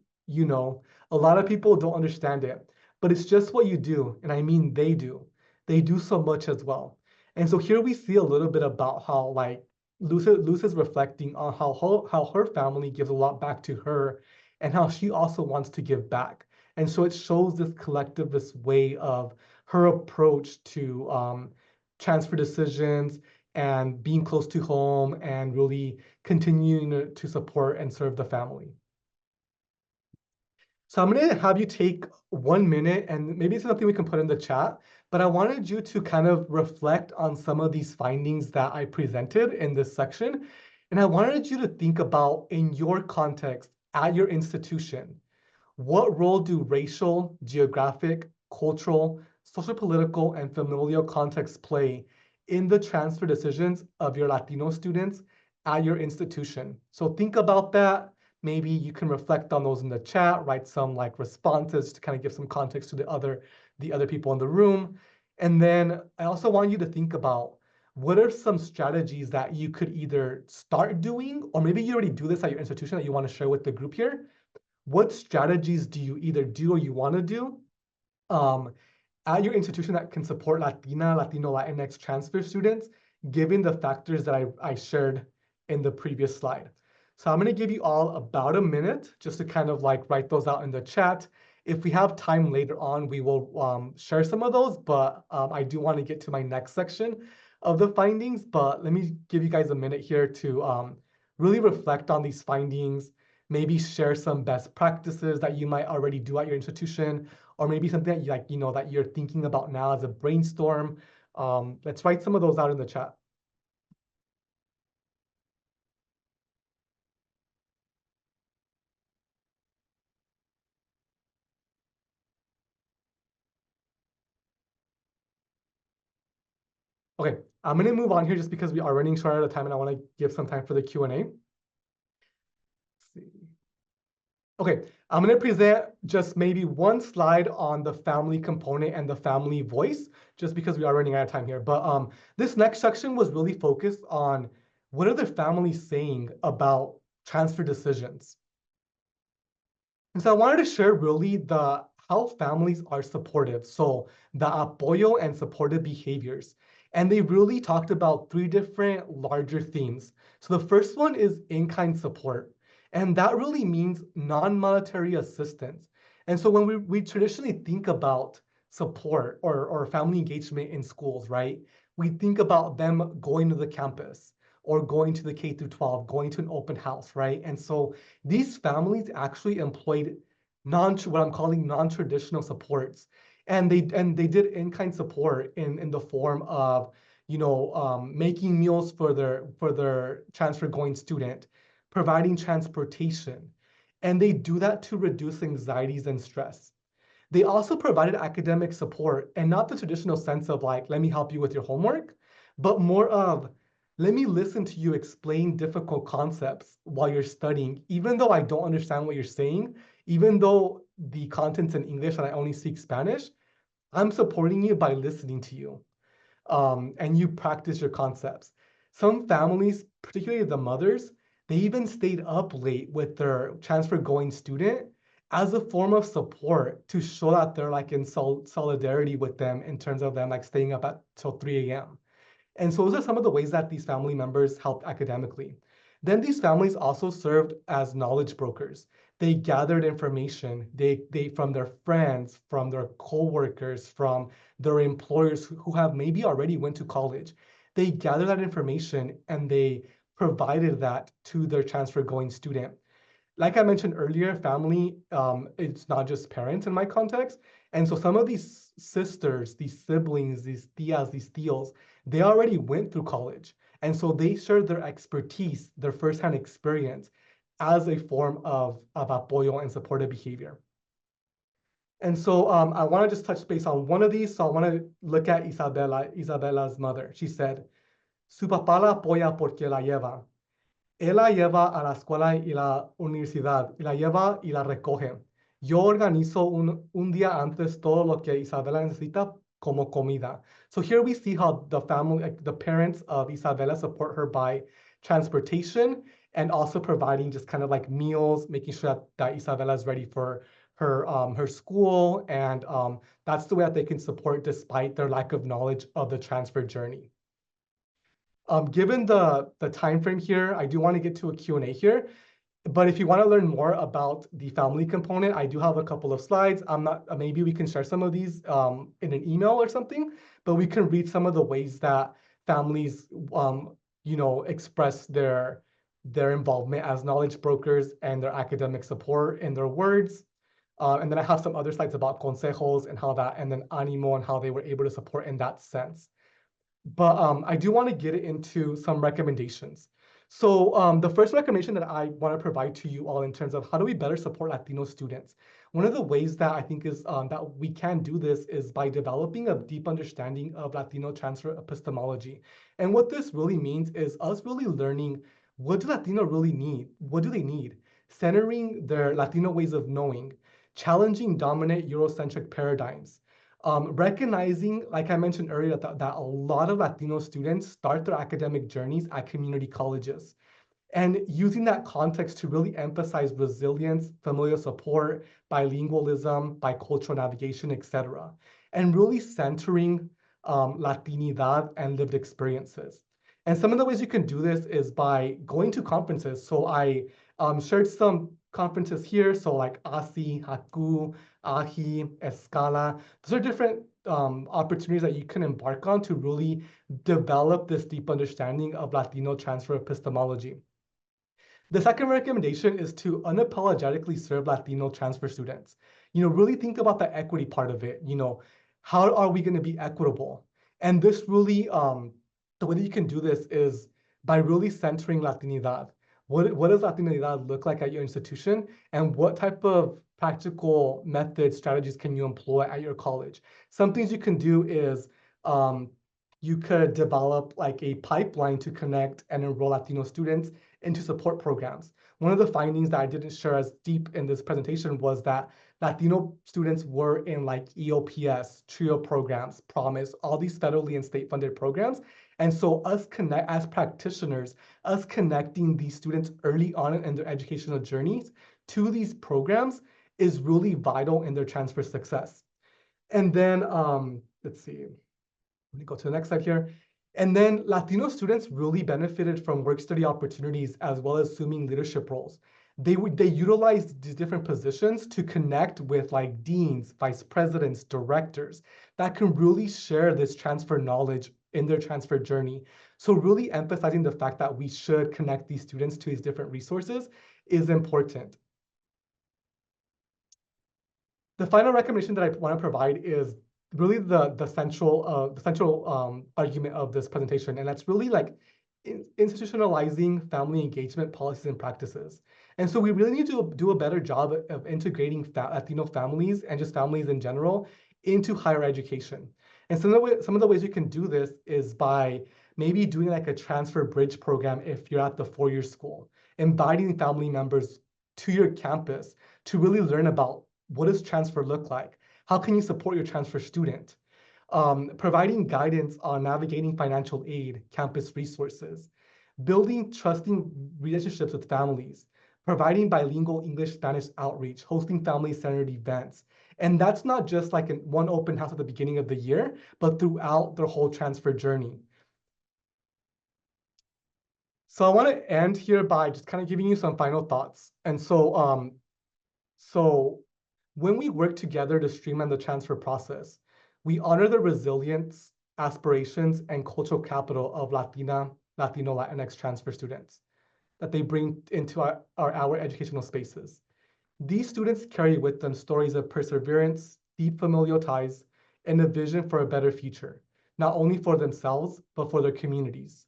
A lot of people don't understand it, but it's just what you do. And I mean, they do. They do so much as well. And so here we see a little bit about how like Luz is reflecting on how her family gives a lot back to her, and how she also wants to give back. And so it shows this collectivist way of her approach to transfer decisions and being close to home and really continuing to support and serve the family. So I'm going to have you take 1 minute, and maybe it's something we can put in the chat, but I wanted you to kind of reflect on some of these findings that I presented in this section. And I wanted you to think about, in your context, at your institution, what role do racial, geographic, cultural, social, political, and familial contexts play in the transfer decisions of your Latino students at your institution? So think about that. Maybe you can reflect on those in the chat, write some like responses to kind of give some context to the other people in the room. And then I also want you to think about, what are some strategies that you could either start doing, or maybe you already do this at your institution that you want to share with the group here. What strategies do you either do or you want to do at your institution that can support Latina, Latino, Latinx transfer students, given the factors that I shared in the previous slide? So I'm going to give you all about a minute just to kind of like write those out in the chat. If we have time later on, we will share some of those, but I do want to get to my next section of the findings. But let me give you guys a minute here to really reflect on these findings, maybe share some best practices that you might already do at your institution, or maybe something that that you're thinking about now as a brainstorm. Let's write some of those out in the chat. Okay, I'm going to move on here just because we are running short out of time and I want to give some time for the Q&A. Okay, I'm going to present just maybe one slide on the family component and the family voice, just because we are running out of time here. But this next section was really focused on, what are the families saying about transfer decisions? And so I wanted to share really how families are supportive. So the apoyo and supportive behaviors. And they really talked about 3 different larger themes. So the first one is in-kind support. And that really means non-monetary assistance. And so when we traditionally think about support or family engagement in schools, right? We think about them going to the campus or going to the K through 12, going to an open house, right? And so these families actually employed what I'm calling non-traditional supports. And they did in-kind support in the form of, making meals for their transfer going student, providing transportation. And they do that to reduce anxieties and stress. They also provided academic support, and not the traditional sense of like, let me help you with your homework, but more of, let me listen to you explain difficult concepts while you're studying, even though I don't understand what you're saying, even though the content's in English and I only speak Spanish, I'm supporting you by listening to you. And you practice your concepts. Some families, particularly the mothers, they even stayed up late with their transfer going student as a form of support to show that they're like in solidarity with them in terms of them like staying up till 3 a.m. And so those are some of the ways that these family members helped academically. Then these families also served as knowledge brokers. They gathered information they from their friends, from their coworkers, from their employers who have maybe already went to college. They gathered that information and they provided that to their transfer going student. Like I mentioned earlier, family, it's not just parents in my context. And so some of these sisters, these siblings, these tias, these tios, they already went through college. And so they shared their expertise, their firsthand experience as a form of apoyo and supportive behavior. And so I want to just touch base on one of these. So I want to look at Isabella's mother. She said, su papá la apoya porque la lleva. Él la lleva a la escuela y la universidad, y la lleva y la recoge. Yo organizo un día antes todo lo que Isabela necesita como comida. So here we see how the family, like the parents of Isabela, support her by transportation and also providing just kind of like meals, making sure that Isabela is ready for her school. And that's the way that they can support despite their lack of knowledge of the transfer journey. Given the time frame here, I do want to get to a Q&A here. But if you want to learn more about the family component, I do have a couple of slides. I'm not, maybe we can share some of these in an email or something, but we can read some of the ways that families, express their involvement as knowledge brokers and their academic support in their words. And then I have some other slides about consejos and how that, and then animo and how they were able to support in that sense. But I do want to get into some recommendations. So the first recommendation that I want to provide to you all in terms of how do we better support Latino students. One of the ways that I think is that we can do this is by developing a deep understanding of Latino transfer epistemology. And what this really means is us really learning, what do Latino really need? What do they need? Centering their Latino ways of knowing, challenging dominant Eurocentric paradigms, recognizing, like I mentioned earlier, that a lot of Latino students start their academic journeys at community colleges, and using that context to really emphasize resilience, familial support, bilingualism, bicultural navigation, etc., and really centering Latinidad and lived experiences. And some of the ways you can do this is by going to conferences. So I shared some conferences here. So like ASI, HACU, AHI, Escala. Those are different opportunities that you can embark on to really develop this deep understanding of Latino transfer epistemology. The second recommendation is to unapologetically serve Latino transfer students. Really think about the equity part of it. How are we going to be equitable? And this really, the way that you can do this is by really centering Latinidad. What does Latinidad look like at your institution? And what type of practical methods, strategies can you employ at your college? Some things you can do is you could develop like a pipeline to connect and enroll Latino students into support programs. One of the findings that I didn't share as deep in this presentation was that Latino students were in like EOPS, TRIO programs, Promise, all these federally and state funded programs. And so as practitioners, us connecting these students early on in their educational journeys to these programs is really vital in their transfer success. And then, let's see, let me go to the next slide here. And then Latino students really benefited from work study opportunities as well as assuming leadership roles. They utilized these different positions to connect with like deans, vice presidents, directors that can really share this transfer knowledge in their transfer journey. So really emphasizing the fact that we should connect these students to these different resources is important. The final recommendation that I want to provide is really the central argument of this presentation, and that's really like institutionalizing family engagement policies and practices. And so we really need to do a better job of integrating Latino families and just families in general into higher education. And some of the ways you can do this is by maybe doing like a transfer bridge program if you're at the four-year school, inviting family members to your campus to really learn about what does transfer look like? How can you support your transfer student? Providing guidance on navigating financial aid, campus resources, building trusting relationships with families, providing bilingual English-Spanish outreach, hosting family-centered events. And that's not just like one open house at the beginning of the year, but throughout their whole transfer journey. So I want to end here by just kind of giving you some final thoughts. And so when we work together to streamline the transfer process, we honor the resilience, aspirations, and cultural capital of Latino, Latinx transfer students that they bring into our educational spaces. These students carry with them stories of perseverance, deep familial ties, and a vision for a better future, not only for themselves, but for their communities.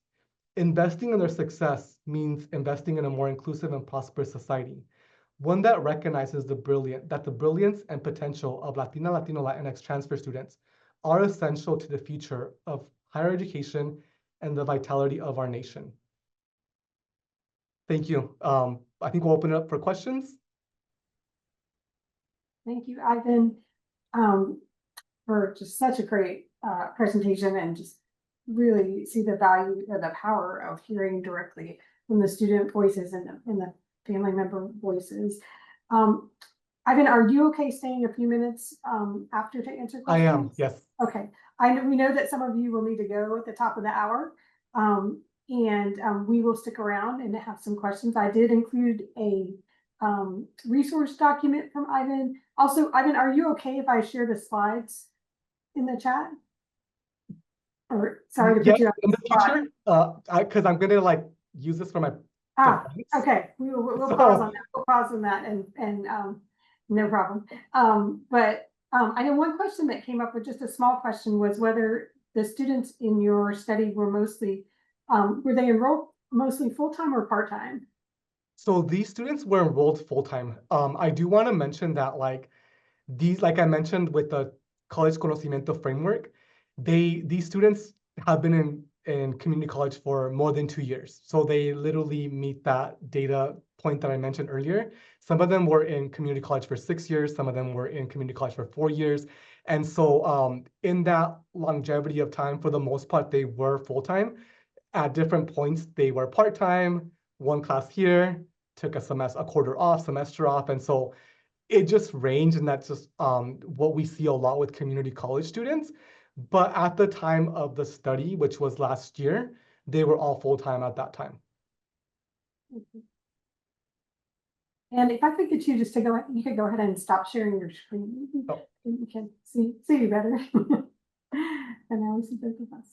Investing in their success means investing in a more inclusive and prosperous society, one that recognizes the brilliance and potential of Latino, Latinx transfer students are essential to the future of higher education and the vitality of our nation. Thank you. I think we'll open it up for questions. Thank you, Ivan, for just such a great presentation, and just really see the value or the power of hearing directly from the student voices and the family member voices. Ivan, are you okay staying a few minutes after to answer questions? I am, yes. Okay. We know that some of you will need to go at the top of the hour. and we will stick around and have some questions. I did include a resource document from Ivan. Also, Ivan, are you okay if I share the slides in the chat? Or sorry to Yeah, put you on in the the spot. future, because I'm gonna like use this for my defense. Okay, we'll So pause on that. We'll pause on that and no problem. But I know one question that came up with just a small question was whether the students in your study were mostly were they enrolled mostly full-time or part-time? so these students were enrolled full-time. I do want to mention that like I mentioned with the college conocimiento framework, these students have been in community college for more than 2 years. So they literally meet that data point that I mentioned earlier. Some of them were in community college for 6 years, some of them were in community college for 4 years. And so in that longevity of time, for the most part, they were full-time. At different points, they were part-time, one class here, took a quarter off, semester off. And so it just ranged, and that's just what we see a lot with community college students. But at the time of the study, which was last year, they were all full-time at that time. And if I could get you just to go, you could go ahead and stop sharing your screen. Oh. You can see you better. And now we see both of us.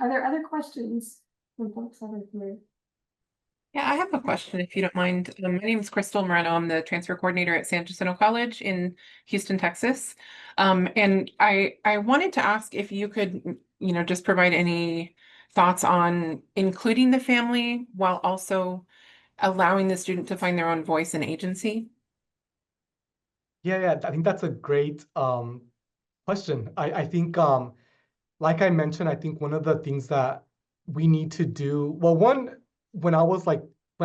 Are there other questions from folks that are here? Yeah, I have a question if you don't mind. My name is Crystal Moreno. I'm the transfer coordinator at San Jacinto College in Houston, Texas. And I wanted to ask if you could, just provide any thoughts on including the family while also allowing the student to find their own voice and agency. Yeah, I think that's a great question. I think like I mentioned, I think one of the things that we need to do, well, one, when I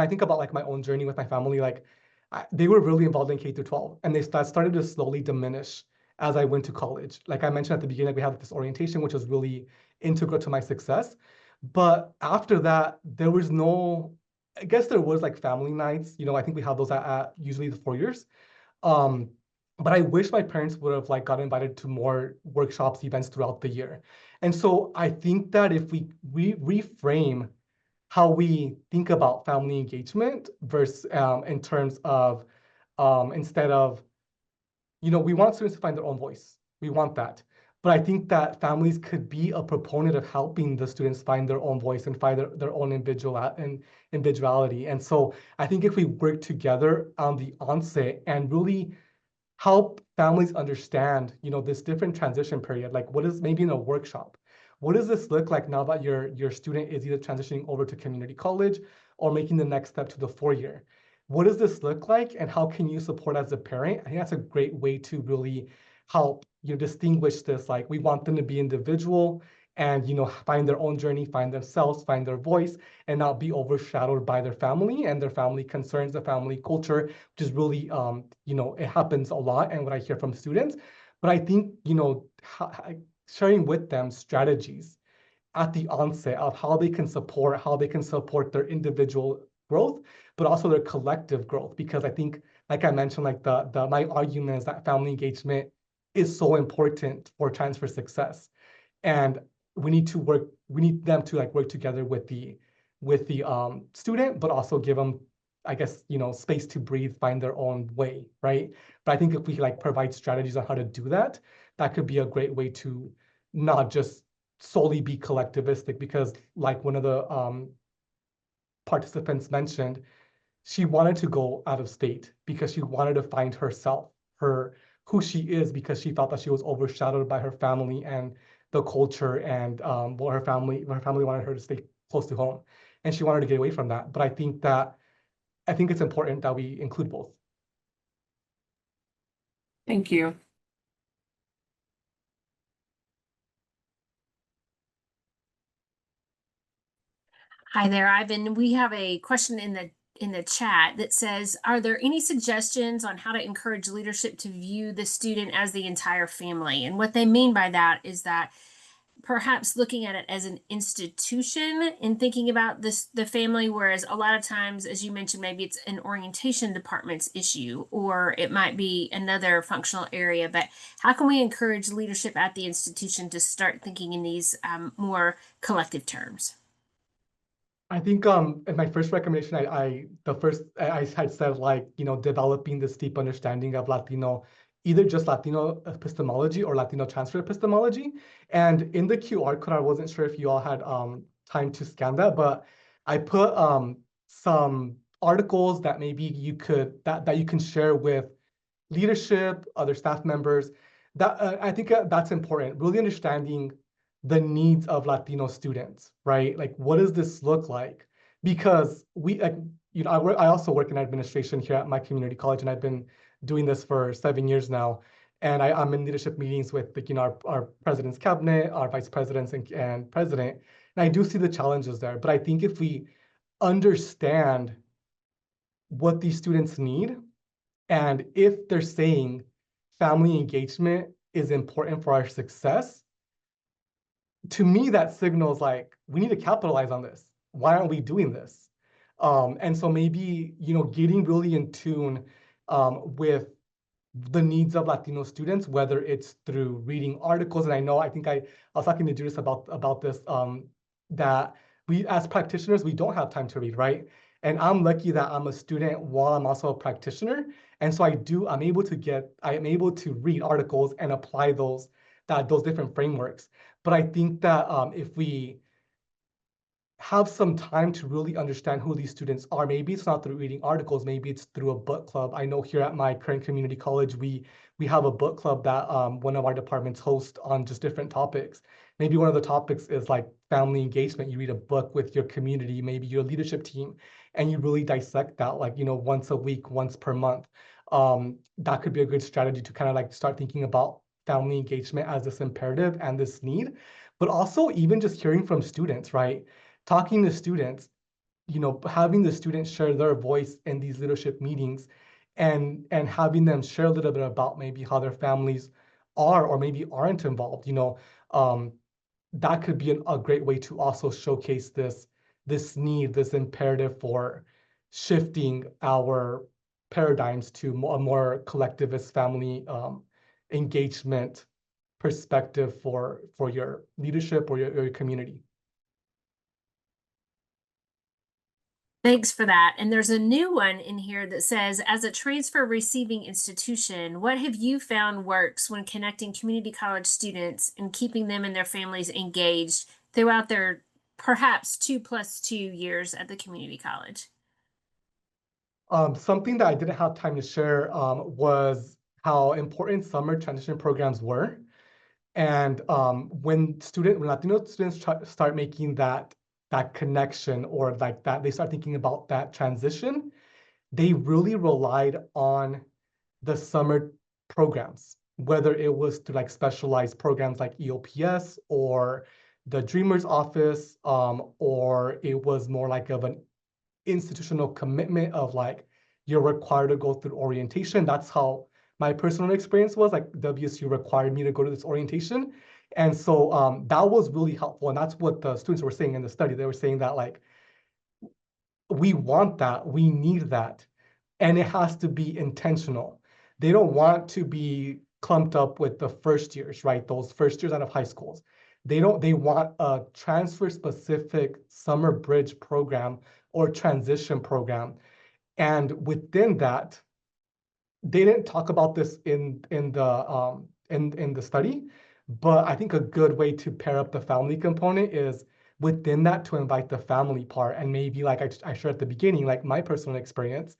think about like my own journey with my family, they were really involved in K through 12, and that started to slowly diminish as I went to college. Like I mentioned at the beginning, we had this orientation, which was really integral to my success. But after that, there was I guess there was like family nights. I think we have those at usually the 4 years. Um, but I wish my parents would have got invited to more workshops, events throughout the year. And so I think that if we reframe how we think about family engagement versus in terms of instead of, we want students to find their own voice. We want that. But I think that families could be a proponent of helping the students find their own voice and find their own individuality. And so I think if we work together on the onset and really help families understand, this different transition period, like what is maybe in a workshop, what does this look like now that your student is either transitioning over to community college or making the next step to the 4 year? What does this look like, and how can you support as a parent? I think that's a great way to really help distinguish this. Like, we want them to be individual and find their own journey, find themselves, find their voice, and not be overshadowed by their family and their family concerns, the family culture, which is really it happens a lot, and what I hear from students. But I think sharing with them strategies at the onset of how they can support their individual growth, but also their collective growth. Because I think, like I mentioned, like my argument is that family engagement is so important for transfer success. And we need them to work together with the student, but also give them, I guess, space to breathe, find their own way, right? But I think if we provide strategies on how to do that, that could be a great way to not just solely be collectivistic. Because like one of the participants mentioned, she wanted to go out of state because she wanted to find herself, who she is, because she felt that she was overshadowed by her family and the culture, and what her family wanted her to stay close to home, and she wanted to get away from that. But I think it's important that we include both. Thank you. Hi there, Ivan. We have a question in the chat that says, are there any suggestions on how to encourage leadership to view the student as the entire family? And what they mean by that is that perhaps looking at it as an institution and thinking about the family, whereas a lot of times, as you mentioned, maybe it's an orientation department's issue, or it might be another functional area. But how can we encourage leadership at the institution to start thinking in these more collective terms? I think in my first recommendation, I had said, like, developing this deep understanding of Latino, either just Latino epistemology or Latino transfer epistemology. And in the QR code, I wasn't sure if you all had time to scan that, but I put some articles that maybe you could that you can share with leadership, other staff members. That I think that's important. Really understanding the needs of Latino students, right? Like, what does this look like? Because we, like, I also work in administration here at my community college, and I've been doing this for 7 years now. And I'm in leadership meetings with, like, our president's cabinet, our vice presidents and president. And I do see the challenges there. But I think if we understand what these students need, and if they're saying family engagement is important for our success, to me, that signals like we need to capitalize on this. Why aren't we doing this? And so maybe, getting really in tune with the needs of Latino students, whether it's through reading articles. And I think I was talking to Judith about this, that we, as practitioners, we don't have time to read, right? And I'm lucky that I'm a student while I'm also a practitioner. And so I'm able to read articles and apply those different frameworks. But I think that if we have some time to really understand who these students are, maybe it's not through reading articles, maybe it's through a book club. I know here at my current community college, we have a book club that one of our departments hosts on just different topics. Maybe one of the topics is like family engagement. You read a book with your community, maybe your leadership team, and you really dissect that, like, once a week, once per month. That could be a good strategy to kind of like start thinking about family engagement as this imperative and this need, but also even just hearing from students, right? Talking to students, having the students share their voice in these leadership meetings, and having them share a little bit about maybe how their families are or maybe aren't involved. That could be a great way to also showcase this need, this imperative for shifting our paradigms to a more collectivist family engagement perspective for your leadership or your community. Thanks for that. And there's a new one in here that says, as a transfer receiving institution, what have you found works when connecting community college students and keeping them and their families engaged throughout their perhaps 2+2 years at the community college? Something that I didn't have time to share was how important summer transition programs were. And when Latino students start making that connection, or like that, they start thinking about that transition, they really relied on the summer programs, whether it was to like specialized programs like EOPS or the Dreamers Office, or it was more like of an institutional commitment of like, you're required to go through orientation. That's how my personal experience was. Like, WSU required me to go to this orientation. And so that was really helpful. And that's what the students were saying in the study. They were saying that, like, we want that, we need that, and it has to be intentional. They don't want to be clumped up with the first years, right? Those first years out of high schools. They want a transfer specific summer bridge program or transition program. And within that, they didn't talk about this in the study, but I think a good way to pair up the family component is within that to invite the family part. And maybe, like I shared at the beginning, like my personal experience,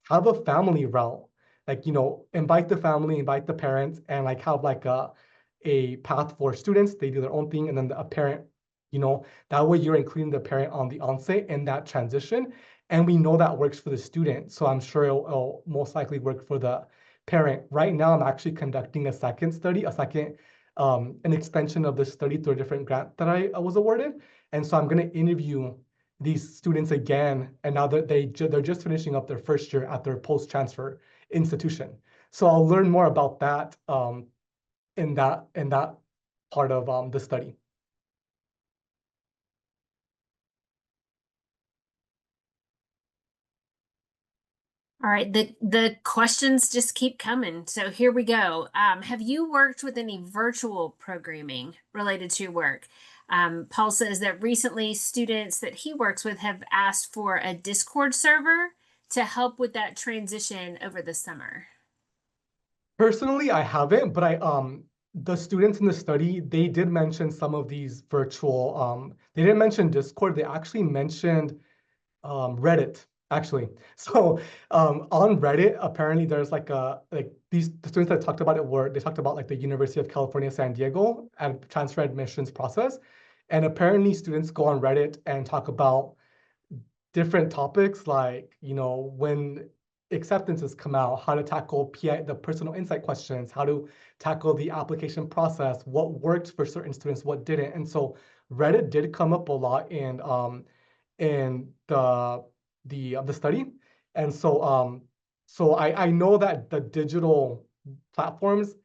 have a family route, like, invite the family, invite the parents, and like have like a path for students. They do their own thing, and then a parent, that way you're including the parent on the onset in that transition. And we know that works for the student. So I'm sure it'll most likely work for the parent. Right now, I'm actually conducting a second study, an extension of the study through a different grant that I was awarded. And so I'm going to interview these students again. And now that they're just finishing up their first year at their post-transfer institution. So I'll learn more about that in that part of the study. All right, the questions just keep coming. So here we go. Have you worked with any virtual programming related to your work? Paul says that recently students that he works with have asked for a Discord server to help with that transition over the summer. Personally, I haven't, but the students in the study, they did mention some of these virtual, they didn't mention Discord, they actually mentioned Reddit, actually. So on Reddit, apparently there's like the students that talked about it they talked about like the University of California, San Diego and transfer admissions process. And apparently students go on Reddit and talk about different topics like, when acceptances come out, how to tackle the personal insight questions, how to tackle the application process, what worked for certain students, what didn't. And so Reddit did come up a lot in the study. And so I know that the digital platforms,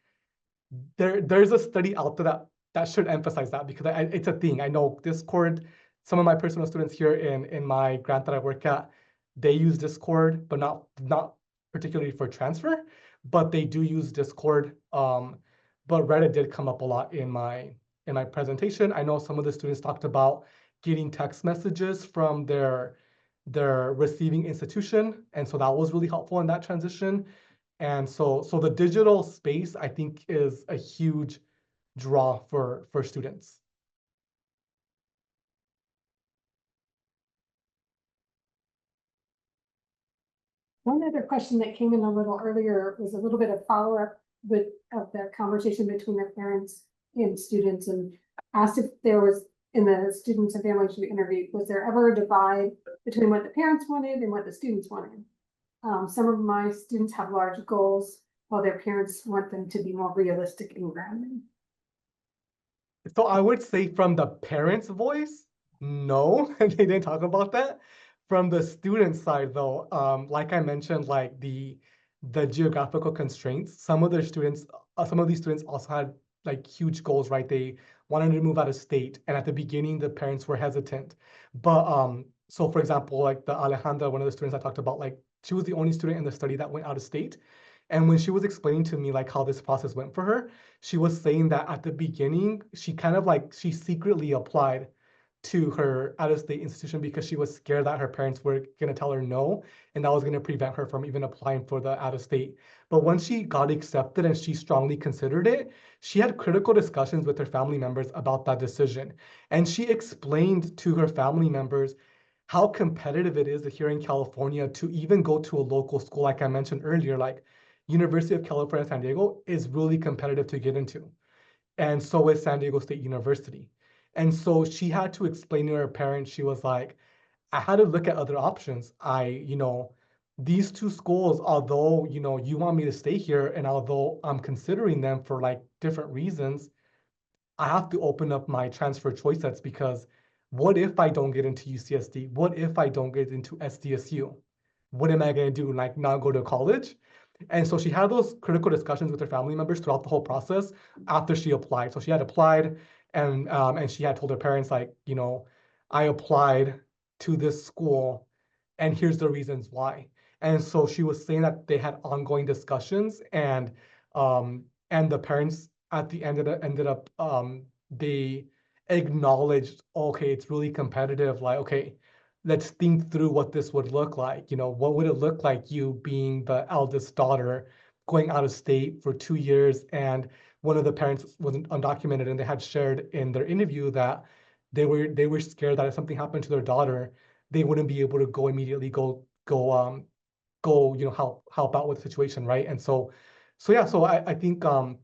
there's a study out there that should emphasize that, because it's a thing. I know Discord, some of my personal students here in my grant that I work at, they use Discord, but not particularly for transfer, but they do use Discord. But Reddit did come up a lot in my presentation. I know some of the students talked about getting text messages from their receiving institution, and so that was really helpful in that transition. And so the digital space, I think, is a huge draw for students. One other question that came in a little earlier was a little bit of follow-up of the conversation between the parents and students, and asked if there was, in the students and families we interviewed, was there ever a divide between what the parents wanted and what the students wanted? Some of my students have large goals, while their parents want them to be more realistic and grounded. So I would say from the parents' voice, no, they didn't talk about that. From the student side, though, like I mentioned, like the geographical constraints, some of these students also had like huge goals, right? They wanted to move out of state, and at the beginning, the parents were hesitant. But so for example, like the Alejandra, one of the students I talked about, like she was the only student in the study that went out of state. And when she was explaining to me like how this process went for her, she was saying that at the beginning, she kind of like, she secretly applied to her out-of-state institution because she was scared that her parents were going to tell her no, and that was going to prevent her from even applying for the out-of-state. But once she got accepted and she strongly considered it, she had critical discussions with her family members about that decision. And she explained to her family members how competitive it is here in California to even go to a local school. Like I mentioned earlier, like University of California, San Diego is really competitive to get into. And so is San Diego State University. And so she had to explain to her parents, she was like, I had to look at other options. These two schools, although, you want me to stay here, and although I'm considering them for like different reasons, I have to open up my transfer choice sets, because what if I don't get into UCSD? What if I don't get into SDSU? What am I going to do? Like not go to college? And so she had those critical discussions with her family members throughout the whole process after she applied. So she had applied, and she had told her parents, like, I applied to this school and here's the reasons why. And so she was saying that they had ongoing discussions, and the parents at the end ended up they acknowledged, okay, it's really competitive. Like, okay, let's think through what this would look like. What would it look like, you being the eldest daughter going out of state for 2 years? And one of the parents was undocumented, and they had shared in their interview that they were scared that if something happened to their daughter, they wouldn't be able to go immediately go help out with the situation, right? And so yeah, so I think a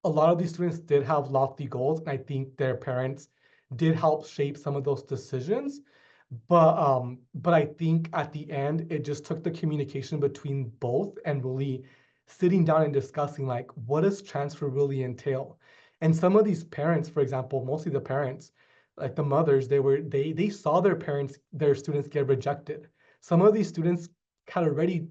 lot of these students did have lofty goals, and I think their parents did help shape some of those decisions. But I think at the end, it just took the communication between both and really sitting down and discussing, like, what does transfer really entail? And some of these parents, for example, mostly the parents, like the mothers, they saw their students get rejected. Some of these students had already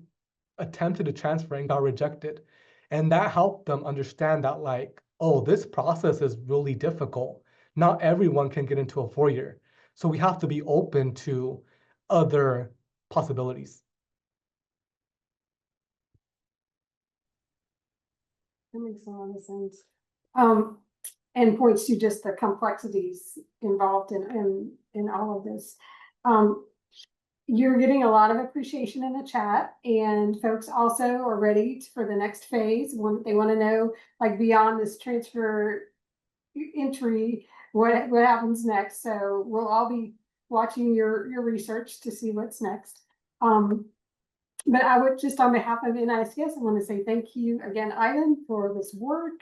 attempted to transfer and got rejected. And that helped them understand that, like, oh, this process is really difficult. Not everyone can get into a 4-year. So we have to be open to other possibilities. That makes a lot of sense. And points to just the complexities involved in all of this. You're getting a lot of appreciation in the chat, and folks also are ready for the next phase. They want to know, like, beyond this transfer entry, what happens next. So we'll all be watching your research to see what's next. But I would just, on behalf of NISTS, I want to say thank you again, Ivan, for this work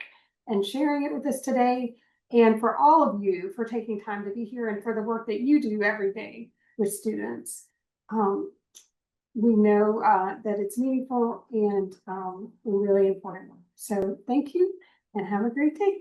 and sharing it with us today, and for all of you for taking time to be here and for the work that you do every day with students. We know that it's meaningful and really important. So thank you and have a great day.